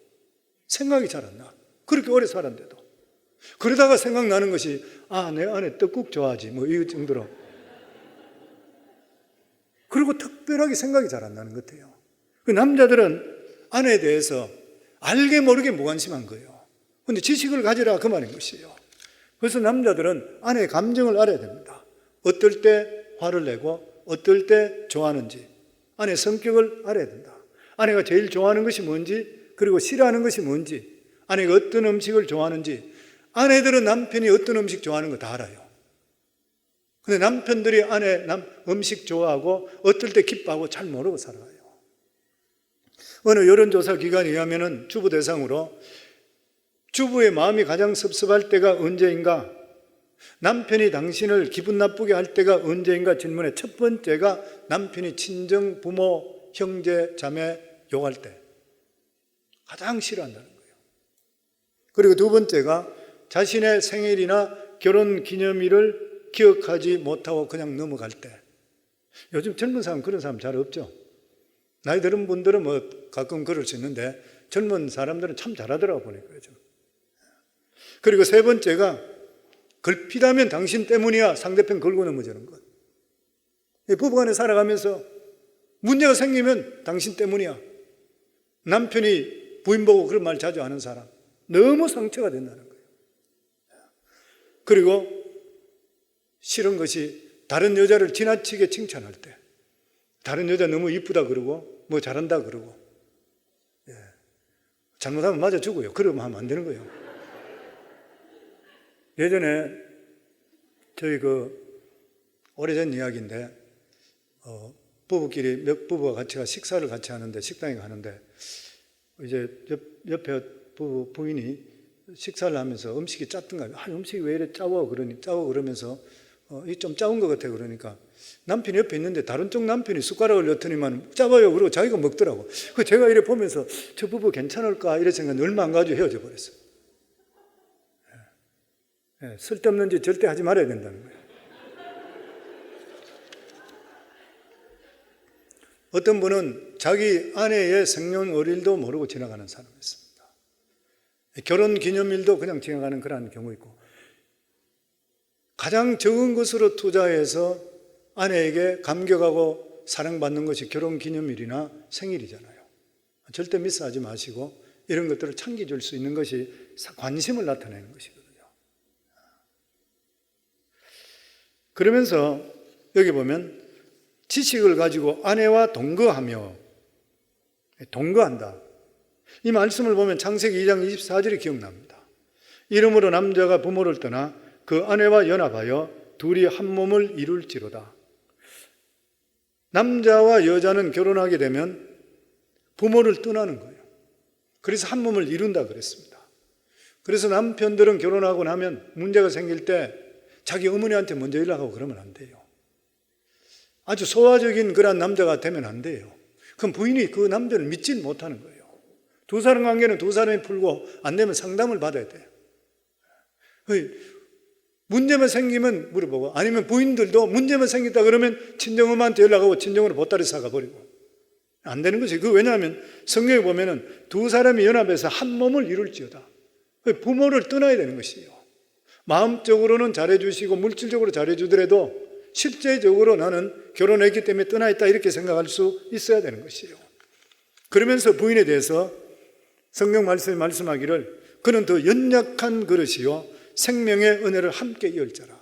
생각이 잘 안 나. 그렇게 오래 살았는데도. 그러다가 생각나는 것이 내 아내 떡국 좋아하지 뭐 이 정도로. 그리고 특별하게 생각이 잘 안 나는 것 같아요. 그 남자들은 아내에 대해서 알게 모르게 무관심한 거예요. 그런데 지식을 가지라 그 말인 것이에요. 그래서 남자들은 아내의 감정을 알아야 됩니다. 어떨 때 화를 내고 어떨 때 좋아하는지 아내의 성격을 알아야 된다. 아내가 제일 좋아하는 것이 뭔지 그리고 싫어하는 것이 뭔지 아내가 어떤 음식을 좋아하는지 아내들은 남편이 어떤 음식 좋아하는 거 다 알아요. 근데 남편들이 아내 음식 좋아하고 어떨 때 기뻐하고 잘 모르고 살아가요. 어느 여론조사 기관에 의하면 주부 대상으로 주부의 마음이 가장 섭섭할 때가 언제인가? 남편이 당신을 기분 나쁘게 할 때가 언제인가 질문의 첫 번째가 남편이 친정, 부모, 형제, 자매 욕할 때 가장 싫어한다는 거예요. 그리고 두 번째가 자신의 생일이나 결혼 기념일을 기억하지 못하고 그냥 넘어갈 때. 요즘 젊은 사람 그런 사람 잘 없죠. 나이 들은 분들은 뭐 가끔 그럴 수 있는데 젊은 사람들은 참 잘하더라고 보니까 요즘. 그리고 세 번째가 걸핏하면 당신 때문이야 상대편 걸고 넘어지는 것. 부부간에 살아가면서 문제가 생기면 당신 때문이야. 남편이 부인 보고 그런 말 자주 하는 사람 너무 상처가 된다는 거예요. 그리고 싫은 것이 다른 여자를 지나치게 칭찬할 때, 다른 여자 너무 이쁘다 그러고 뭐 잘한다 그러고, 잘못하면 맞아주고요. 그러면 하면 안 되는 거예요. 예전에 저희 오래전 이야기인데 부부끼리 몇 부부가 같이 식사를 같이 하는데, 식당에 가는데 이제 옆에 부인이 식사를 하면서 음식이 짰던가, 음식이 왜 이래 짜워 그러면서 이 좀 짜운 것 같아 그러니까 남편이 옆에 있는데 다른 쪽 남편이 숟가락을 넣더니만 짜봐요 그러고 자기가 먹더라고. 그 제가 이래 보면서 저 부부 괜찮을까 이래 생각 얼마 안 가지고 헤어져 버렸어요. 쓸데없는 짓 절대 하지 말아야 된다는 거예요. 어떤 분은 자기 아내의 생년월일도 모르고 지나가는 사람이 있습니다. 결혼 기념일도 그냥 지나가는 그런 경우 있고, 가장 적은 것으로 투자해서 아내에게 감격하고 사랑받는 것이 결혼 기념일이나 생일이잖아요. 절대 미스하지 마시고 이런 것들을 챙겨줄 수 있는 것이 관심을 나타내는 것이거든요. 그러면서 여기 보면 지식을 가지고 아내와 동거한다. 이 말씀을 보면 창세기 2장 24절이 기억납니다. 이러므로 남자가 부모를 떠나 그 아내와 연합하여 둘이 한 몸을 이룰지로다. 남자와 여자는 결혼하게 되면 부모를 떠나는 거예요. 그래서 한 몸을 이룬다 그랬습니다. 그래서 남편들은 결혼하고 나면 문제가 생길 때 자기 어머니한테 먼저 연락하고 그러면 안 돼요. 아주 소화적인 그런 남자가 되면 안 돼요. 그럼 부인이 그 남자를 믿지 못하는 거예요. 두 사람 관계는 두 사람이 풀고 안 되면 상담을 받아야 돼요. 문제만 생기면 물어보고, 아니면 부인들도 문제만 생겼다 그러면 친정엄마한테 연락하고 친정으로 보따리 사가버리고. 안 되는 것이, 왜냐하면 성경에 보면은 두 사람이 연합해서 한 몸을 이룰지어다. 부모를 떠나야 되는 것이에요. 마음적으로는 잘해주시고 물질적으로 잘해주더라도 실제적으로 나는 결혼했기 때문에 떠나 있다 이렇게 생각할 수 있어야 되는 것이에요. 그러면서 부인에 대해서 성경 말씀이 말씀하기를 그는 더 연약한 그릇이요 생명의 은혜를 함께 이을 자라.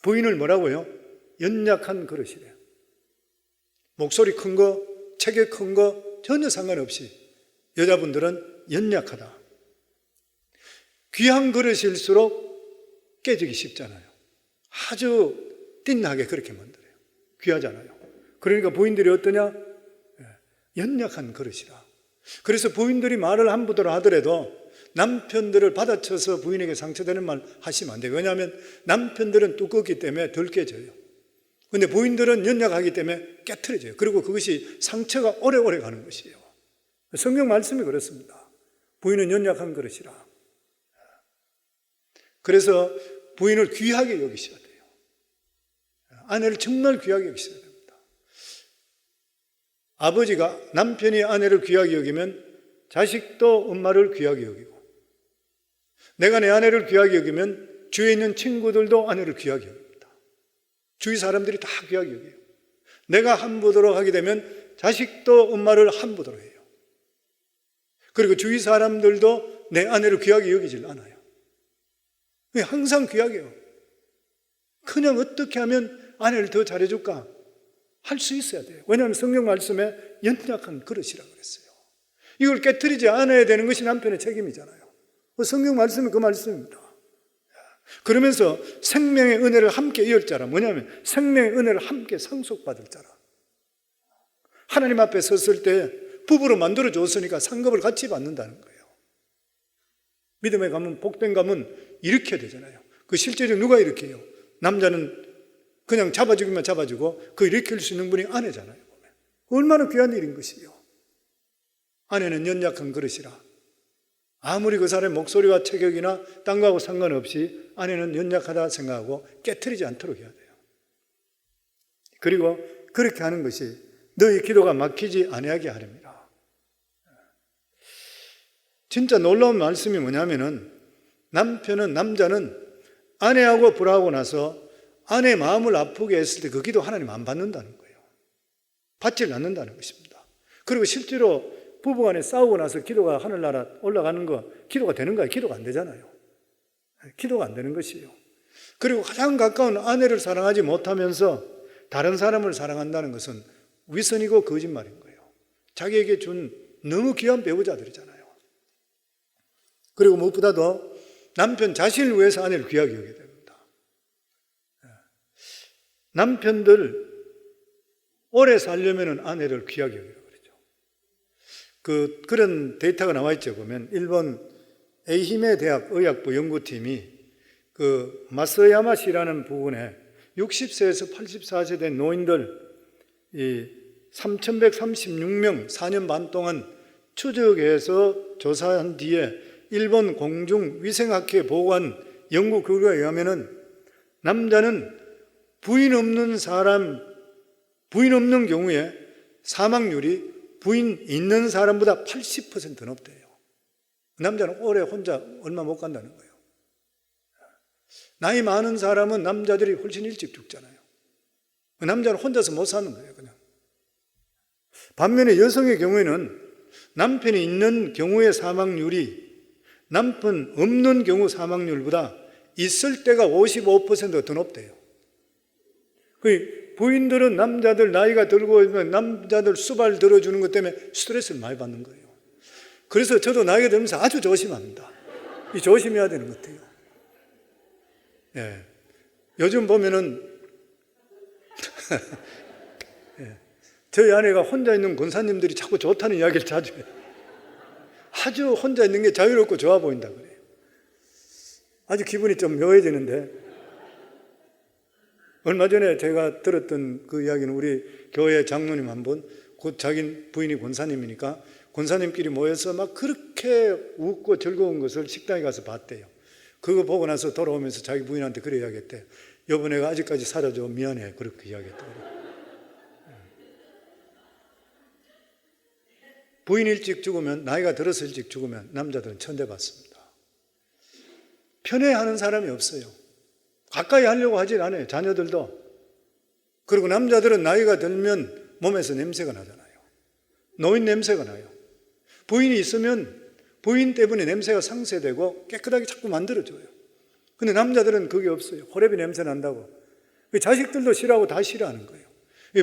부인을 뭐라고요? 연약한 그릇이래요. 목소리 큰 거, 체격 큰 거 전혀 상관없이 여자분들은 연약하다. 귀한 그릇일수록 깨지기 쉽잖아요. 아주 띵하게 그렇게 만들어요. 귀하잖아요. 그러니까 부인들이 어떠냐? 연약한 그릇이라. 그래서 부인들이 말을 함부로 하더라도 남편들을 받아쳐서 부인에게 상처되는 말 하시면 안 돼요. 왜냐하면 남편들은 두껍기 때문에 덜 깨져요. 근데 부인들은 연약하기 때문에 깨트려져요. 그리고 그것이 상처가 오래오래 가는 것이에요. 성경 말씀이 그렇습니다. 부인은 연약한 그릇이라. 그래서 부인을 귀하게 여기셔야 돼요. 아내를 정말 귀하게 여기셔야 됩니다. 아버지가 남편이 아내를 귀하게 여기면 자식도 엄마를 귀하게 여기고, 내가 내 아내를 귀하게 여기면 주위에 있는 친구들도 아내를 귀하게 여깁니다. 주위 사람들이 다 귀하게 여겨요. 내가 함부도록 하게 되면 자식도 엄마를 함부도로 해요. 그리고 주위 사람들도 내 아내를 귀하게 여기질 않아요. 항상 귀하게 해요. 그냥 어떻게 하면 아내를 더 잘해줄까 할 수 있어야 돼요. 왜냐하면 성경 말씀에 연약한 그릇이라고 그랬어요. 이걸 깨트리지 않아야 되는 것이 남편의 책임이잖아요. 성경 말씀이 그 말씀입니다. 그러면서 생명의 은혜를 함께 이을 자라. 뭐냐면 생명의 은혜를 함께 상속받을 자라. 하나님 앞에 섰을 때 부부로 만들어 줬으니까 상급을 같이 받는다는 거예요. 믿음의 가문, 복된 가문 일으켜야 되잖아요. 그 실제로 누가 일으켜요? 남자는 그냥 잡아주기만 잡아주고 그 일으킬 수 있는 분이 아내잖아요. 얼마나 귀한 일인 것이요. 아내는 연약한 그릇이라. 아무리 그 사람의 목소리와 체격이나 딴 거하고 상관없이 아내는 연약하다 생각하고 깨트리지 않도록 해야 돼요. 그리고 그렇게 하는 것이 너희 기도가 막히지 아니하게 하렵니다. 진짜 놀라운 말씀이 뭐냐면은 남자는 아내하고 불화하고 나서 아내의 마음을 아프게 했을 때 그 기도 하나님 안 받는다는 거예요. 받지를 않는다는 것입니다. 그리고 실제로 부부간에 싸우고 나서 기도가 하늘나라 올라가는 거 기도가 되는가요? 기도가 안 되잖아요. 기도가 안 되는 것이에요. 그리고 가장 가까운 아내를 사랑하지 못하면서 다른 사람을 사랑한다는 것은 위선이고 거짓말인 거예요. 자기에게 준 너무 귀한 배우자들이잖아요. 그리고 무엇보다도 남편 자신을 위해서 아내를 귀하게 여겨야 됩니다. 남편들 오래 살려면 아내를 귀하게 여기라고 그러죠. 그런 데이터가 나와 있죠. 보면 일본 에이히메 대학 의학부 연구팀이 마스야마시라는 부근에 60세에서 84세 된 노인들 3,136명 4년 반 동안 추적해서 조사한 뒤에 일본 공중위생학회 보고한 연구 결과에 의하면 남자는 부인 없는 경우에 사망률이 부인 있는 사람보다 80% 높대요. 남자는 오래 혼자 얼마 못 간다는 거예요. 나이 많은 사람은 남자들이 훨씬 일찍 죽잖아요. 남자는 혼자서 못 사는 거예요, 그냥. 반면에 여성의 경우에는 남편이 있는 경우의 사망률이 남편 없는 경우 사망률보다 있을 때가 55%가 더 높대요. 부인들은 남자들 나이가 들고 있으면 남자들 수발 들어주는 것 때문에 스트레스를 많이 받는 거예요. 그래서 저도 나이가 들면서 아주 조심합니다. 조심해야 되는 것 같아요. 예. 요즘 보면은 예. 저희 아내가 혼자 있는 권사님들이 자꾸 좋다는 이야기를 자주 해요. 아주 혼자 있는 게 자유롭고 좋아 보인다 그래요. 아주 기분이 좀 묘해지는데, 얼마 전에 제가 들었던 그 이야기는 우리 교회 장로님 한 분, 곧 자기 부인이 권사님이니까 권사님끼리 모여서 막 그렇게 웃고 즐거운 것을 식당에 가서 봤대요. 그거 보고 나서 돌아오면서 자기 부인한테 그래 이야기했대. 여보, 내가 아직까지 살아줘, 미안해. 그렇게 이야기했다고. 부인 일찍 죽으면, 나이가 들어서 일찍 죽으면 남자들은 천대받습니다. 편애하는 사람이 없어요. 가까이 하려고 하질 않아요, 자녀들도. 그리고 남자들은 나이가 들면 몸에서 냄새가 나잖아요. 노인 냄새가 나요. 부인이 있으면 부인 때문에 냄새가 상쇄되고 깨끗하게 자꾸 만들어줘요. 근데 남자들은 그게 없어요. 호레비 냄새 난다고. 자식들도 싫어하고 다 싫어하는 거예요.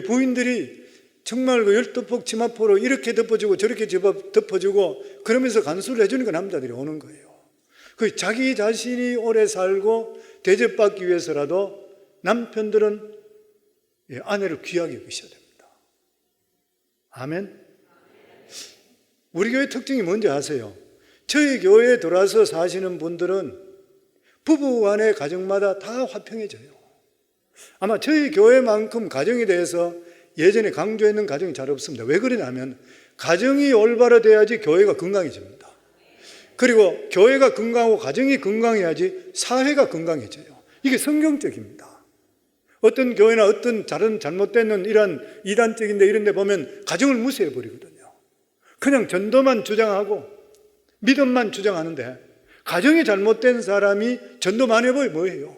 부인들이 정말 그 열도폭 치마포로 이렇게 덮어주고 저렇게 덮어주고 그러면서 간수를 해주니까 남자들이 오는 거예요. 자기 자신이 오래 살고 대접받기 위해서라도 남편들은 아내를 귀하게 여기셔야 됩니다. 아멘. 우리 교회 특징이 뭔지 아세요? 저희 교회에 들어와서 사시는 분들은 부부간의 가정마다 다 화평해져요. 아마 저희 교회만큼 가정에 대해서 예전에 강조했는 가정이 잘 없습니다. 왜 그러냐면 가정이 올바로 돼야지 교회가 건강해집니다. 그리고 교회가 건강하고 가정이 건강해야지 사회가 건강해져요. 이게 성경적입니다. 어떤 교회나 어떤 다른 잘못된 이런 이단적인데 이런 데 보면 가정을 무시해버리거든요. 그냥 전도만 주장하고 믿음만 주장하는데, 가정이 잘못된 사람이 전도만 해보면 뭐예요?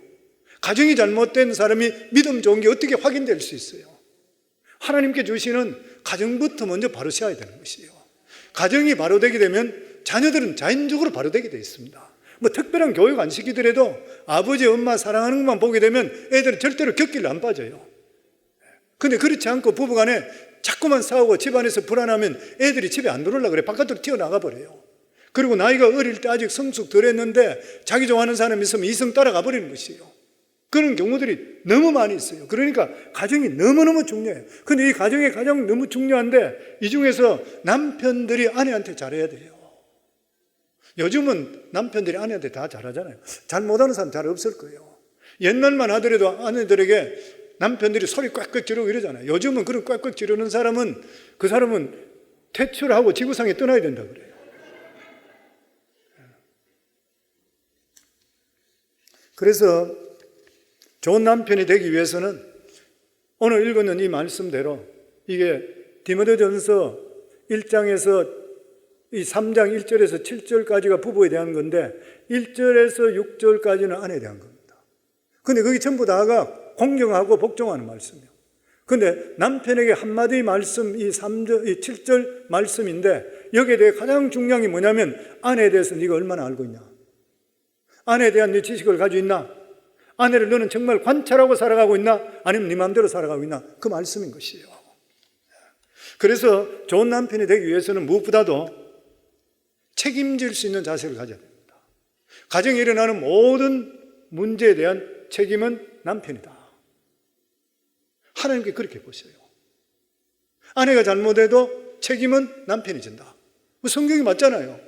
가정이 잘못된 사람이 믿음 좋은 게 어떻게 확인될 수 있어요? 하나님께 주시는 가정부터 먼저 바로 세워야 되는 것이에요. 가정이 바로 되게 되면 자녀들은 자연적으로 바로 되게 되어 있습니다. 특별한 교육 안 시키더라도 아버지, 엄마 사랑하는 것만 보게 되면 애들은 절대로 곁길을 안 빠져요. 근데 그렇지 않고 부부간에 자꾸만 싸우고 집안에서 불안하면 애들이 집에 안 들어오려고 그래. 바깥으로 튀어나가 버려요. 그리고 나이가 어릴 때 아직 성숙 덜 했는데 자기 좋아하는 사람이 있으면 이성 따라가 버리는 것이에요. 그런 경우들이 너무 많이 있어요. 그러니까 가정이 너무너무 중요해요. 근데 이 가정이 가장 너무 중요한데 이 중에서 남편들이 아내한테 잘해야 돼요. 요즘은 남편들이 아내한테 다 잘하잖아요. 잘 못하는 사람 잘 없을 거예요. 옛날만 하더라도 아내들에게 남편들이 소리 꽉꽉 지르고 이러잖아요. 요즘은 그런 꽉꽉 지르는 사람은 그 사람은 퇴출하고 지구상에 떠나야 된다 그래요. 그래서 좋은 남편이 되기 위해서는 오늘 읽었는 이 말씀대로, 이게 디모데전서 1장에서 이 3장 1절에서 7절까지가 부부에 대한 건데 1절에서 6절까지는 아내에 대한 겁니다. 근데 그게 전부 다가 공경하고 복종하는 말씀이에요. 근데 남편에게 한마디 말씀, 이 7절 말씀인데 여기에 대해 가장 중요한 게 뭐냐면 아내에 대해서 네가 얼마나 알고 있냐? 아내에 대한 네 지식을 가지고 있나? 아내를 너는 정말 관찰하고 살아가고 있나? 아니면 네 마음대로 살아가고 있나? 그 말씀인 것이에요. 그래서 좋은 남편이 되기 위해서는 무엇보다도 책임질 수 있는 자세를 가져야 됩니다. 가정에 일어나는 모든 문제에 대한 책임은 남편이다. 하나님께 그렇게 보셔요. 아내가 잘못해도 책임은 남편이 진다. 성경이 맞잖아요.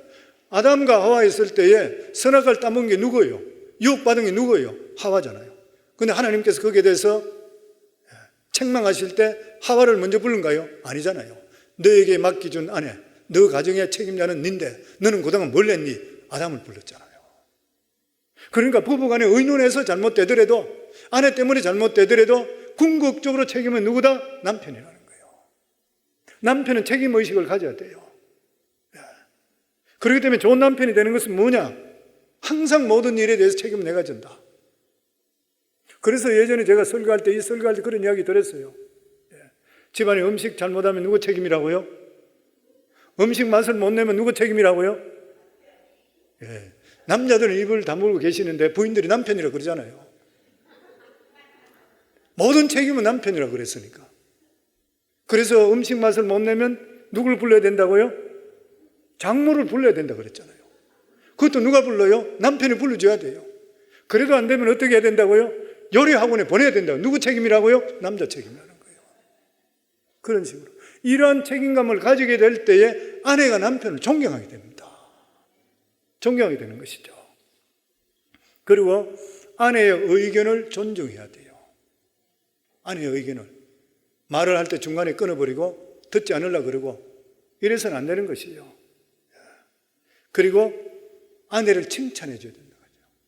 아담과 하와 있을 때에 선악과를 따먹은 게 누구예요? 유혹받은 게 누구예요? 하와잖아요. 그런데 하나님께서 거기에 대해서 책망하실 때 하와를 먼저 부른가요? 아니잖아요. 너에게 맡겨준 아내, 너 가정의 책임자는 닌데 너는 그동안 뭘 했니? 아담을 불렀잖아요. 그러니까 부부간에 의논해서 잘못되더라도, 아내 때문에 잘못되더라도 궁극적으로 책임은 누구다? 남편이라는 거예요. 남편은 책임의식을 가져야 돼요. 그렇기 때문에 좋은 남편이 되는 것은 뭐냐? 항상 모든 일에 대해서 책임을 내가 진다. 그래서 예전에 제가 설교할 때 그런 이야기 들었어요. 집안에 음식 잘못하면 누구 책임이라고요? 음식 맛을 못 내면 누구 책임이라고요? 남자들은 입을 다물고 계시는데 부인들이 남편이라고 그러잖아요. 모든 책임은 남편이라고 그랬으니까. 그래서 음식 맛을 못 내면 누구를 불러야 된다고요? 장모를 불러야 된다고 그랬잖아요. 그것도 누가 불러요? 남편이 불러줘야 돼요. 그래도 안 되면 어떻게 해야 된다고요? 요리 학원에 보내야 된다고. 누구 책임이라고요? 남자 책임이라는 거예요. 그런 식으로 이러한 책임감을 가지게 될 때에 아내가 남편을 존경하게 됩니다. 존경하게 되는 것이죠. 그리고 아내의 의견을 존중해야 돼요. 아내의 의견을 말을 할 때 중간에 끊어버리고 듣지 않으려고 그러고 이래서는 안 되는 것이에요. 그리고 아내를 칭찬해 줘야 된다.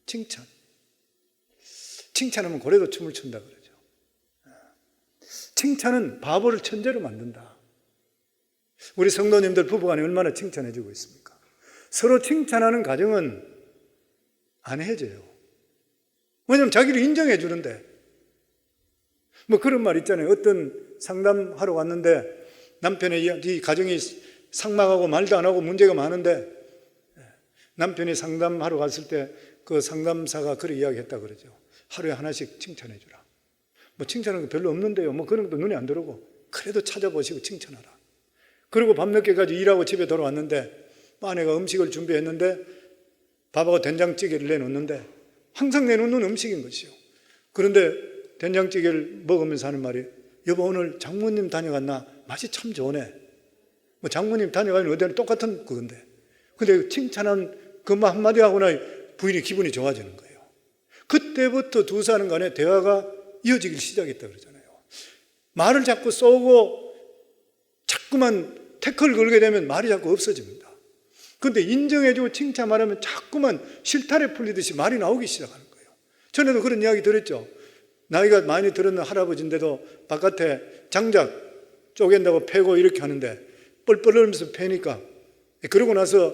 칭찬. 칭찬하면 고래도 춤을 춘다 그러죠. 칭찬은 바보를 천재로 만든다. 우리 성도님들 부부간에 얼마나 칭찬해 주고 있습니까? 서로 칭찬하는 가정은 안 해져요. 왜냐하면 자기를 인정해 주는데. 뭐 그런 말 있잖아요. 어떤 상담하러 갔는데 남편의 이 가정이 삭막하고 말도 안 하고 문제가 많은데 남편이 상담하러 갔을 때 그 상담사가 그렇게 이야기했다 그러죠. 하루에 하나씩 칭찬해 주라. 뭐 칭찬하는 거 별로 없는데요. 뭐 그런 것도 눈에 안 들어오고 그래도 찾아보시고 칭찬하라. 그리고 밤늦게까지 일하고 집에 돌아왔는데 아내가 음식을 준비했는데 밥하고 된장찌개를 내놓는데 항상 내놓는 음식인 것이요. 그런데 된장찌개를 먹으면서 하는 말이 여보 오늘 장모님 다녀갔나? 맛이 참 좋네. 뭐 장모님 다녀가는 어디나 똑같은 그건데. 근데 칭찬한 그 말 한마디 하고 나 부인이 기분이 좋아지는 거예요. 그때부터 두 사람 간에 대화가 이어지기 시작했다 그러잖아요. 말을 자꾸 쏘고 자꾸만 태클 걸게 되면 말이 자꾸 없어집니다. 그런데 인정해주고 칭찬하면 자꾸만 실타래 풀리듯이 말이 나오기 시작하는 거예요. 전에도 그런 이야기 들었죠. 나이가 많이 들었는 할아버지인데도 바깥에 장작 쪼갠다고 패고 이렇게 하는데 뻘뻘 흘리면서 패니까 그러고 나서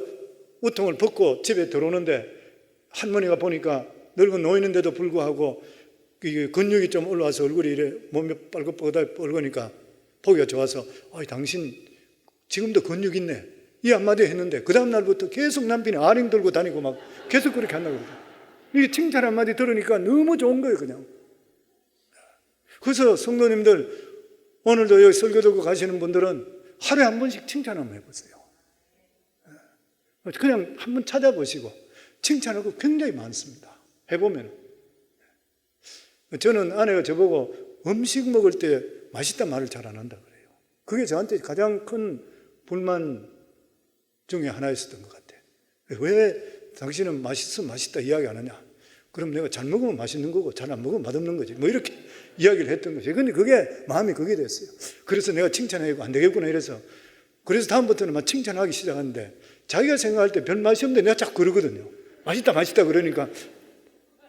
우통을 벗고 집에 들어오는데 할머니가 보니까 늙은 노인인데도 불구하고 근육이 좀 올라와서 얼굴이 이래 몸이 빨갛게 보기가 좋아서 당신 지금도 근육 있네 이 한마디 했는데 그 다음 날부터 계속 남편이 아링 들고 다니고 막 계속 그렇게 한다고 그러죠. 이 칭찬 한마디 들으니까 너무 좋은 거예요 그냥. 그래서 성도님들 오늘도 여기 설교 듣고 가시는 분들은 하루에 한 번씩 칭찬 한번 해보세요. 그냥 한번 찾아보시고 칭찬하고 굉장히 많습니다. 해보면. 저는 아내가 저보고 음식 먹을 때 맛있단 말을 잘 안 한다 그래요. 그게 저한테 가장 큰 불만 중에 하나였었던 것 같아요. 왜 당신은 맛있으면 맛있다 이야기 안 하냐? 그럼 내가 잘 먹으면 맛있는 거고 잘 안 먹으면 맛없는 거지. 뭐 이렇게 이야기를 했던 거죠. 근데 그게 마음이 그게 됐어요. 그래서 내가 칭찬하고 안 되겠구나 이래서 그래서 다음부터는 막 칭찬하기 시작하는데 자기가 생각할 때 별 맛이 없는데 내가 자꾸 그러거든요. 맛있다 맛있다 그러니까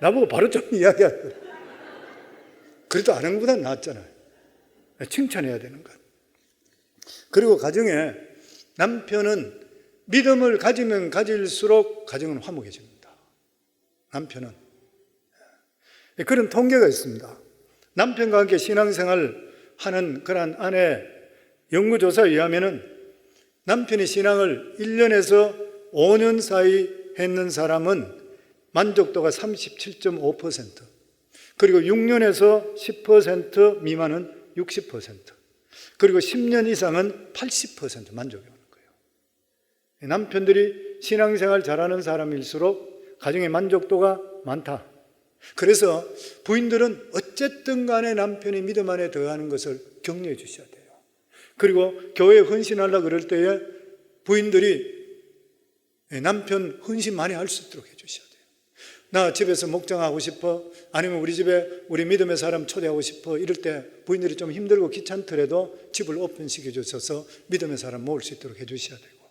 나보고 바로 좀 이야기하고 그래도 안 한 것보다 낫잖아요. 칭찬해야 되는 것. 그리고 가정에 남편은 믿음을 가지면 가질수록 가정은 화목해집니다. 남편은 그런 통계가 있습니다. 남편과 함께 신앙생활을 하는 그러한 아내 연구조사에 의하면 남편이 신앙을 1년에서 5년 사이 했는 사람은 만족도가 37.5%. 그리고 6년에서 10% 미만은 60%, 그리고 10년 이상은 80% 만족해 오는 거예요. 남편들이 신앙생활 잘하는 사람일수록 가정의 만족도가 많다. 그래서 부인들은 어쨌든 간에 남편이 믿음 안에 더하는 것을 격려해 주셔야 돼요. 그리고 교회에 헌신하려고 그럴 때에 부인들이 남편 헌신 많이 할 수 있도록 해 주셔야 돼요. 나 집에서 목장하고 싶어, 아니면 우리 집에 우리 믿음의 사람 초대하고 싶어, 이럴 때 부인들이 좀 힘들고 귀찮더라도 집을 오픈시켜 주셔서 믿음의 사람 모을 수 있도록 해 주셔야 되고,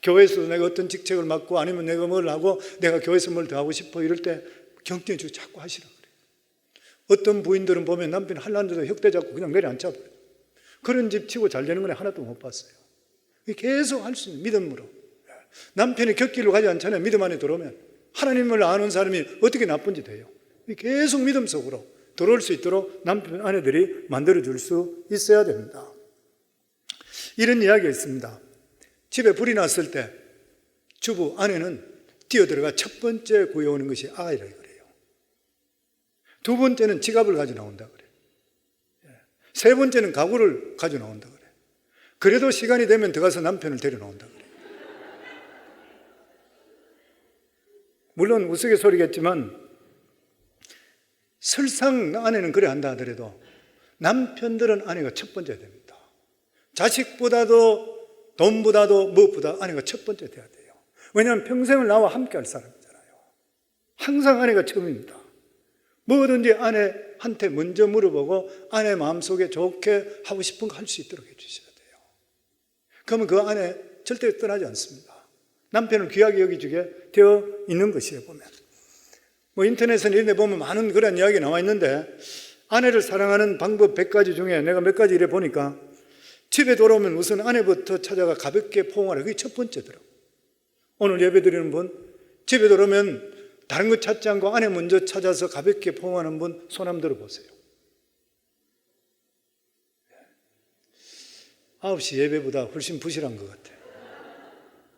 교회에서 내가 어떤 직책을 맡고 아니면 내가 뭘 하고 내가 교회에서 뭘 더 하고 싶어, 이럴 때 격려해 주고 자꾸 하시라 그래요. 어떤 부인들은 보면 남편이 할란데도 혁대 잡고 그냥 내려앉혀버려요. 그런 집 치고 잘 되는 건 하나도 못 봤어요. 계속 할 수 있는 믿음으로. 남편이 곁길로 가지 않잖아요. 믿음 안에 들어오면 하나님을 아는 사람이 어떻게 나쁜지 돼요. 계속 믿음 속으로 들어올 수 있도록 남편 아내들이 만들어줄 수 있어야 됩니다. 이런 이야기가 있습니다. 집에 불이 났을 때 주부 아내는 뛰어들어가 첫 번째 구해오는 것이 아이라 그래요. 두 번째는 지갑을 가져 나온다 그래요. 세 번째는 가구를 가져 나온다 그래요. 그래도 시간이 되면 들어가서 남편을 데려 나온다 그래요. 물론 우스갯소리겠지만 설상 아내는 그래 한다 하더라도 남편들은 아내가 첫 번째 됩니다. 자식보다도 돈보다도 무엇보다 아내가 첫 번째 돼야 돼요. 왜냐하면 평생을 나와 함께 할 사람이잖아요. 항상 아내가 처음입니다. 뭐든지 아내한테 먼저 물어보고 아내 마음속에 좋게 하고 싶은 거 할 수 있도록 해주셔야 돼요. 그러면 그 아내 절대 떠나지 않습니다. 남편을 귀하게 여기주게 되어 있는 것이에요. 보면 인터넷에 이런 데 보면 많은 그런 이야기 나와 있는데, 아내를 사랑하는 방법 100가지 중에 내가 몇 가지 이래 보니까 집에 돌아오면 우선 아내부터 찾아가 가볍게 포옹하라. 그게 첫 번째더라고요. 오늘 예배 드리는 분, 집에 들어오면 다른 거 찾지 않고 아내 먼저 찾아서 가볍게 포옹하는 분 손 한번 들어보세요. 9시 예배보다 훨씬 부실한 것 같아요.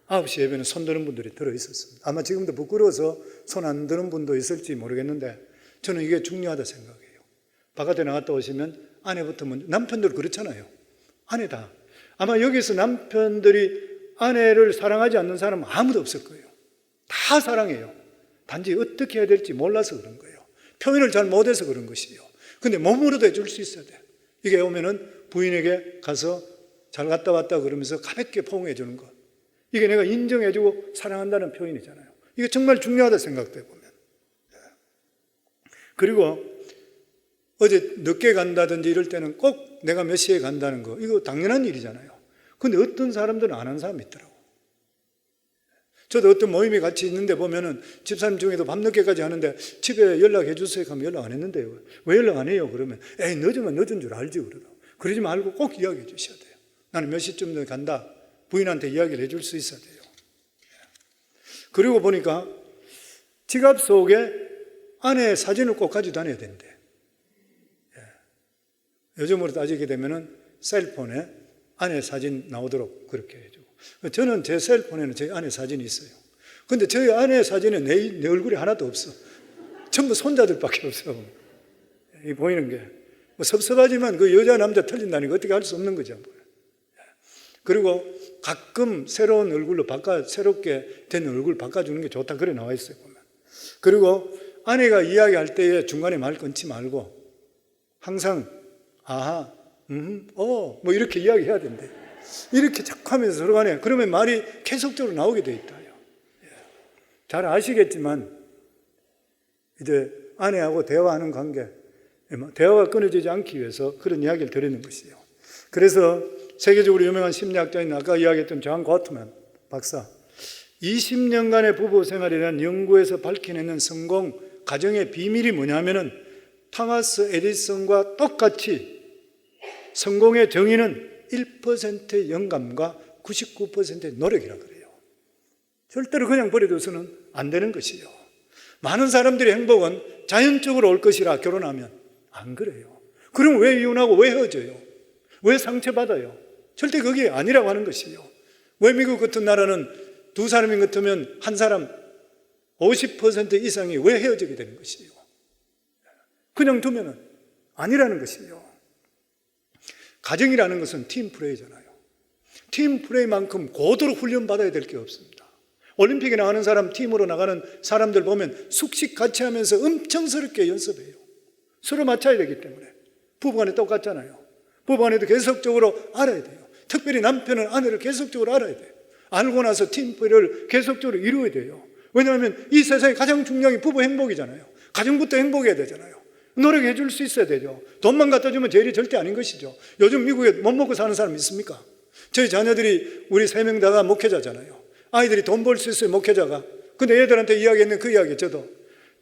9시 예배는 손 드는 분들이 들어있었습니다. 아마 지금도 부끄러워서 손 안 드는 분도 있을지 모르겠는데 저는 이게 중요하다 생각해요. 바깥에 나갔다 오시면 아내부터 먼저, 남편들 그렇잖아요. 아내다. 아마 여기서 남편들이 아내를 사랑하지 않는 사람은 아무도 없을 거예요. 다 사랑해요. 단지 어떻게 해야 될지 몰라서 그런 거예요. 표현을 잘 못해서 그런 것이에요. 근데 몸으로도 해줄 수 있어야 돼요. 이게 오면은 부인에게 가서 잘 갔다 왔다 그러면서 가볍게 포옹해 주는 것. 이게 내가 인정해주고 사랑한다는 표현이잖아요. 이게 정말 중요하다 생각돼 보면. 그리고 어제 늦게 간다든지 이럴 때는 꼭 내가 몇 시에 간다는 거, 이거 당연한 일이잖아요. 근데 어떤 사람들은 안 하는 사람이 있더라고. 저도 어떤 모임에 같이 있는데 보면은 집사님 중에도 밤늦게까지 하는데 집에 연락해 주세요 하면 연락 안 했는데요. 왜 연락 안 해요? 그러면 에이 늦으면 늦은 줄 알지 그러다. 그러지 말고 꼭 이야기해 주셔야 돼요. 나는 몇 시쯤 전에 간다. 부인한테 이야기를 해줄 수 있어야 돼요. 그리고 보니까 지갑 속에 아내의 사진을 꼭 가지고 다녀야 된대. 요즘으로 따지게 되면은 셀폰에 아내 사진 나오도록 그렇게 해주고, 저는 제 셀폰에는 제 아내 사진이 있어요. 근데 저희 아내 사진에 내 얼굴이 하나도 없어. 전부 손자들밖에 없어. 이 보이는 게 섭섭하지만 그 여자 남자 틀린다는 거 어떻게 할 수 없는 거죠. 그리고 가끔 새로운 얼굴로 새롭게 된 얼굴 바꿔주는 게 좋다, 그래 나와 있어요 보면. 그리고 아내가 이야기할 때에 중간에 말 끊지 말고 항상 아하, 뭐 이렇게 이야기해야 된대. 이렇게 자꾸 하면서 서로 간에, 그러면 말이 계속적으로 나오게 돼 있다요. 잘 아시겠지만 이제 아내하고 대화하는 관계, 대화가 끊어지지 않기 위해서 그런 이야기를 드리는 것이에요. 그래서 세계적으로 유명한 심리학자인 아까 이야기했던 존 고트만 박사, 20년간의 부부 생활에 대한 연구에서 밝혀내는 성공 가정의 비밀이 뭐냐면은 토마스 에디슨과 똑같이 성공의 정의는 1%의 영감과 99%의 노력이라고 그래요. 절대로 그냥 버려둬서는 안 되는 것이에요. 많은 사람들의 행복은 자연적으로 올 것이라 결혼하면 안 그래요. 그럼 왜 이혼하고 왜 헤어져요? 왜 상처받아요? 절대 그게 아니라고 하는 것이에요. 왜 미국 같은 나라는 두 사람이 같으면 한 사람 50% 이상이 왜 헤어지게 되는 것이에요? 그냥 두면은 아니라는 것이에요. 가정이라는 것은 팀플레이잖아요. 팀플레이만큼 고도로 훈련받아야 될 게 없습니다. 올림픽에 나가는 사람, 팀으로 나가는 사람들 보면 숙식 같이 하면서 엄청스럽게 연습해요. 서로 맞춰야 되기 때문에. 부부간에 똑같잖아요. 부부간에도 계속적으로 알아야 돼요. 특별히 남편은 아내를 계속적으로 알아야 돼요. 알고 나서 팀플레이를 계속적으로 이루어야 돼요. 왜냐하면 이 세상에 가장 중요한 게 부부 행복이잖아요. 가정부터 행복해야 되잖아요. 노력해 줄 수 있어야 되죠. 돈만 갖다 주면 제일이 절대 아닌 것이죠. 요즘 미국에 못 먹고 사는 사람 있습니까? 저희 자녀들이 우리 3명 다가 목회자잖아요. 아이들이 돈 벌 수 있어요, 목회자가. 근데 애들한테 이야기했는 그 이야기 저도.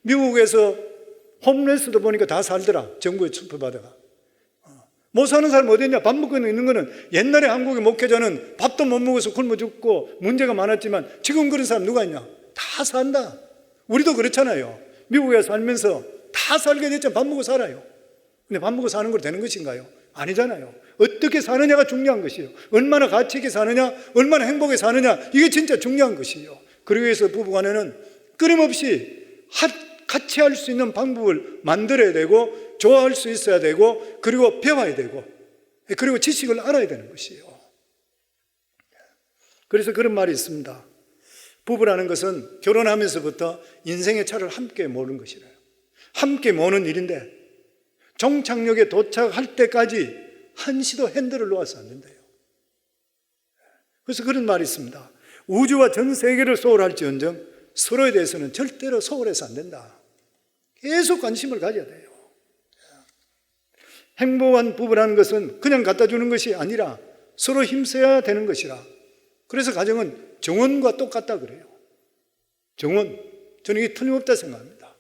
미국에서 홈레스도 보니까 다 살더라. 정부의 출표받아가. 못 사는 사람 어디 있냐? 밥 먹고 있는 거는 옛날에 한국의 목회자는 밥도 못 먹어서 굶어 죽고 문제가 많았지만 지금 그런 사람 누가 있냐? 다 산다. 우리도 그렇잖아요. 미국에 살면서 다 살게 됐잖아요. 밥 먹고 살아요. 근데 밥 먹고 사는 걸 되는 것인가요? 아니잖아요. 어떻게 사느냐가 중요한 것이에요. 얼마나 가치 있게 사느냐, 얼마나 행복하게 사느냐, 이게 진짜 중요한 것이에요. 그러기 위해서 부부간에는 끊임없이 같이 할 수 있는 방법을 만들어야 되고, 좋아할 수 있어야 되고, 그리고 배워야 되고, 그리고 지식을 알아야 되는 것이에요. 그래서 그런 말이 있습니다. 부부라는 것은 결혼하면서부터 인생의 차를 함께 모는 것이래요. 함께 모는 일인데 종착역에 도착할 때까지 한시도 핸들을 놓아서 안 된대요. 그래서 그런 말이 있습니다. 우주와 전 세계를 소홀할지언정 서로에 대해서는 절대로 소홀해서 안 된다. 계속 관심을 가져야 돼요. 행복한 부부라는 것은 그냥 갖다 주는 것이 아니라 서로 힘써야 되는 것이라. 그래서 가정은 정원과 똑같다 그래요. 정원, 저는 이게 틀림없다 생각합니다.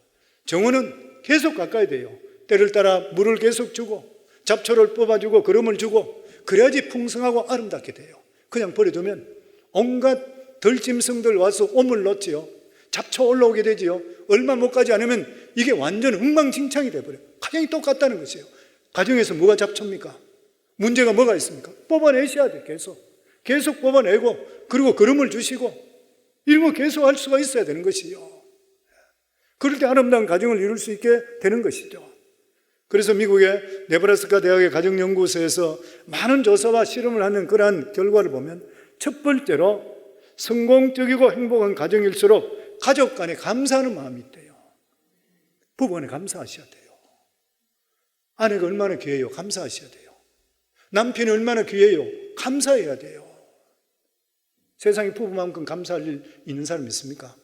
정원은 계속 가까이 돼요. 때를 따라 물을 계속 주고 잡초를 뽑아주고 거름을 주고 그래야지 풍성하고 아름답게 돼요. 그냥 버려두면 온갖 덜짐승들 와서 오물 넣지요. 잡초 올라오게 되지요. 얼마 못 가지 않으면 이게 완전 엉망진창이 돼버려요. 가정이 똑같다는 것이에요. 가정에서 뭐가 잡초입니까? 문제가 뭐가 있습니까? 뽑아내셔야 돼요. 계속 뽑아내고 그리고 거름을 주시고 이런 거 계속 할 수가 있어야 되는 것이요. 그럴 때 아름다운 가정을 이룰 수 있게 되는 것이죠. 그래서 미국의 네브라스카 대학의 가정연구소에서 많은 조사와 실험을 하는 그러한 결과를 보면 첫 번째로 성공적이고 행복한 가정일수록 가족 간에 감사하는 마음이 있대요. 부부 간에 감사하셔야 돼요. 아내가 얼마나 귀해요? 감사하셔야 돼요. 남편이 얼마나 귀해요? 감사해야 돼요. 세상에 부부만큼 감사할 일 있는 사람 있습니까?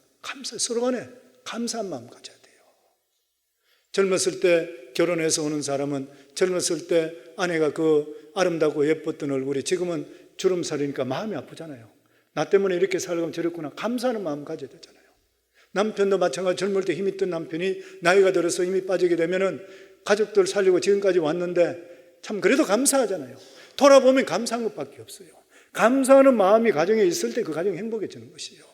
서로 간에 감사한 마음 가져야 돼요. 젊었을 때 결혼해서 오는 사람은 젊었을 때 아내가 그 아름답고 예뻤던 얼굴이 지금은 주름살이니까 마음이 아프잖아요. 나 때문에 이렇게 살고 저랬구나. 감사하는 마음 가져야 되잖아요. 남편도 마찬가지. 젊을 때 힘이 있던 남편이 나이가 들어서 힘이 빠지게 되면은 가족들 살리고 지금까지 왔는데 참 그래도 감사하잖아요. 돌아보면 감사한 것밖에 없어요. 감사하는 마음이 가정에 있을 때 그 가정이 행복해지는 것이에요.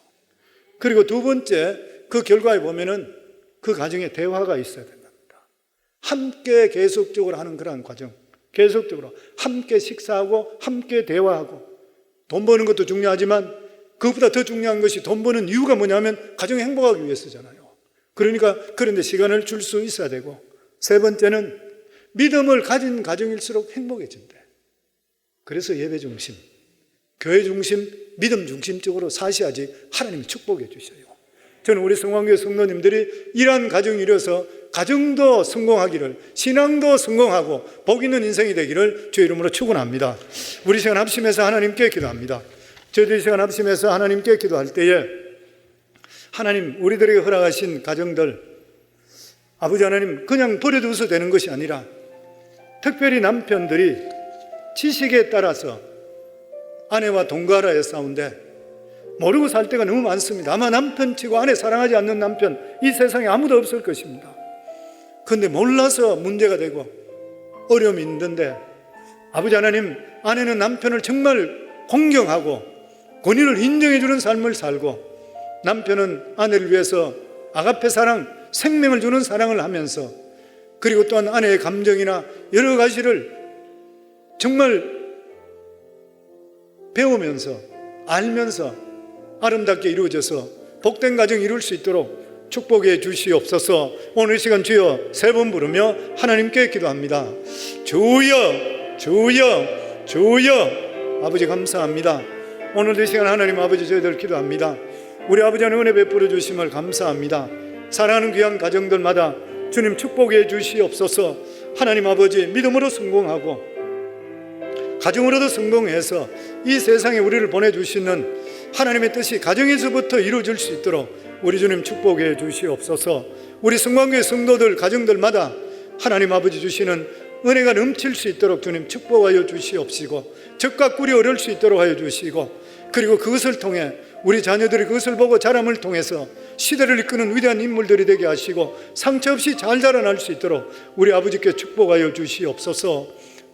그리고 두 번째, 그 결과에 보면은 그 가정에 대화가 있어야 된답니다. 함께 계속적으로 하는 그러한 과정, 계속적으로 함께 식사하고 함께 대화하고. 돈 버는 것도 중요하지만 그것보다 더 중요한 것이 돈 버는 이유가 뭐냐면 가정이 행복하기 위해서잖아요. 그러니까 그런데 시간을 줄 수 있어야 되고, 세 번째는 믿음을 가진 가정일수록 행복해진대. 그래서 예배 중심, 교회 중심, 믿음 중심적으로 사셔야지 하나님이 축복해 주셔요. 저는 우리 성황교회 성도님들이 이러한 가정이 이뤄서 가정도 성공하기를, 신앙도 성공하고 복 있는 인생이 되기를 주의 이름으로 축원합니다. 우리 시간 합심해서 하나님께 기도합니다. 저희들이 시간 합심해서 하나님께 기도할 때에 하나님, 우리들에게 허락하신 가정들, 아버지 하나님, 그냥 버려두어서 되는 것이 아니라 특별히 남편들이 지식에 따라서 아내와 동거하라에 싸운데 모르고 살 때가 너무 많습니다. 아마 남편치고 아내 사랑하지 않는 남편 이 세상에 아무도 없을 것입니다. 그런데 몰라서 문제가 되고 어려움이 있는데, 아버지 하나님, 아내는 남편을 정말 공경하고 권위를 인정해 주는 삶을 살고, 남편은 아내를 위해서 아가페 사랑, 생명을 주는 사랑을 하면서, 그리고 또한 아내의 감정이나 여러 가지를 정말 배우면서 알면서 아름답게 이루어져서 복된 가정 이룰 수 있도록 축복해 주시옵소서. 오늘 이 시간 주여 세 번 부르며 하나님께 기도합니다. 주여, 주여, 주여. 아버지 감사합니다. 오늘 이 시간 하나님 아버지 저희들 기도합니다. 우리 아버지 은혜 베풀어 주심을 감사합니다. 사랑하는 귀한 가정들마다 주님 축복해 주시옵소서. 하나님 아버지 믿음으로 성공하고 가정으로도 성공해서 이 세상에 우리를 보내주시는 하나님의 뜻이 가정에서부터 이루어질 수 있도록 우리 주님 축복해 주시옵소서. 우리 성광교회 성도들 가정들마다 하나님 아버지 주시는 은혜가 넘칠 수 있도록 주님 축복하여 주시옵시고 적과 꿀이 어릴 수 있도록 하여 주시고 그리고 그것을 통해 우리 자녀들이 그것을 보고 자람을 통해서 시대를 이끄는 위대한 인물들이 되게 하시고 상처 없이 잘 자라날 수 있도록 우리 아버지께 축복하여 주시옵소서.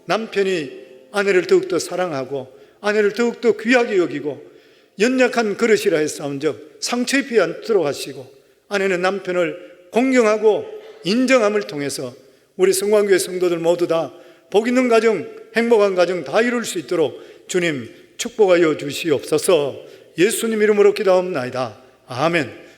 남편이 아내를 더욱더 사랑하고 아내를 더욱더 귀하게 여기고 연약한 그릇이라 했사온즉 상처 입지 않도록 하시고 아내는 남편을 공경하고 인정함을 통해서 우리 성광교회 성도들 모두 다 복 있는 가정, 행복한 가정 다 이룰 수 있도록 주님 축복하여 주시옵소서. 예수님 이름으로 기도하옵나이다. 아멘.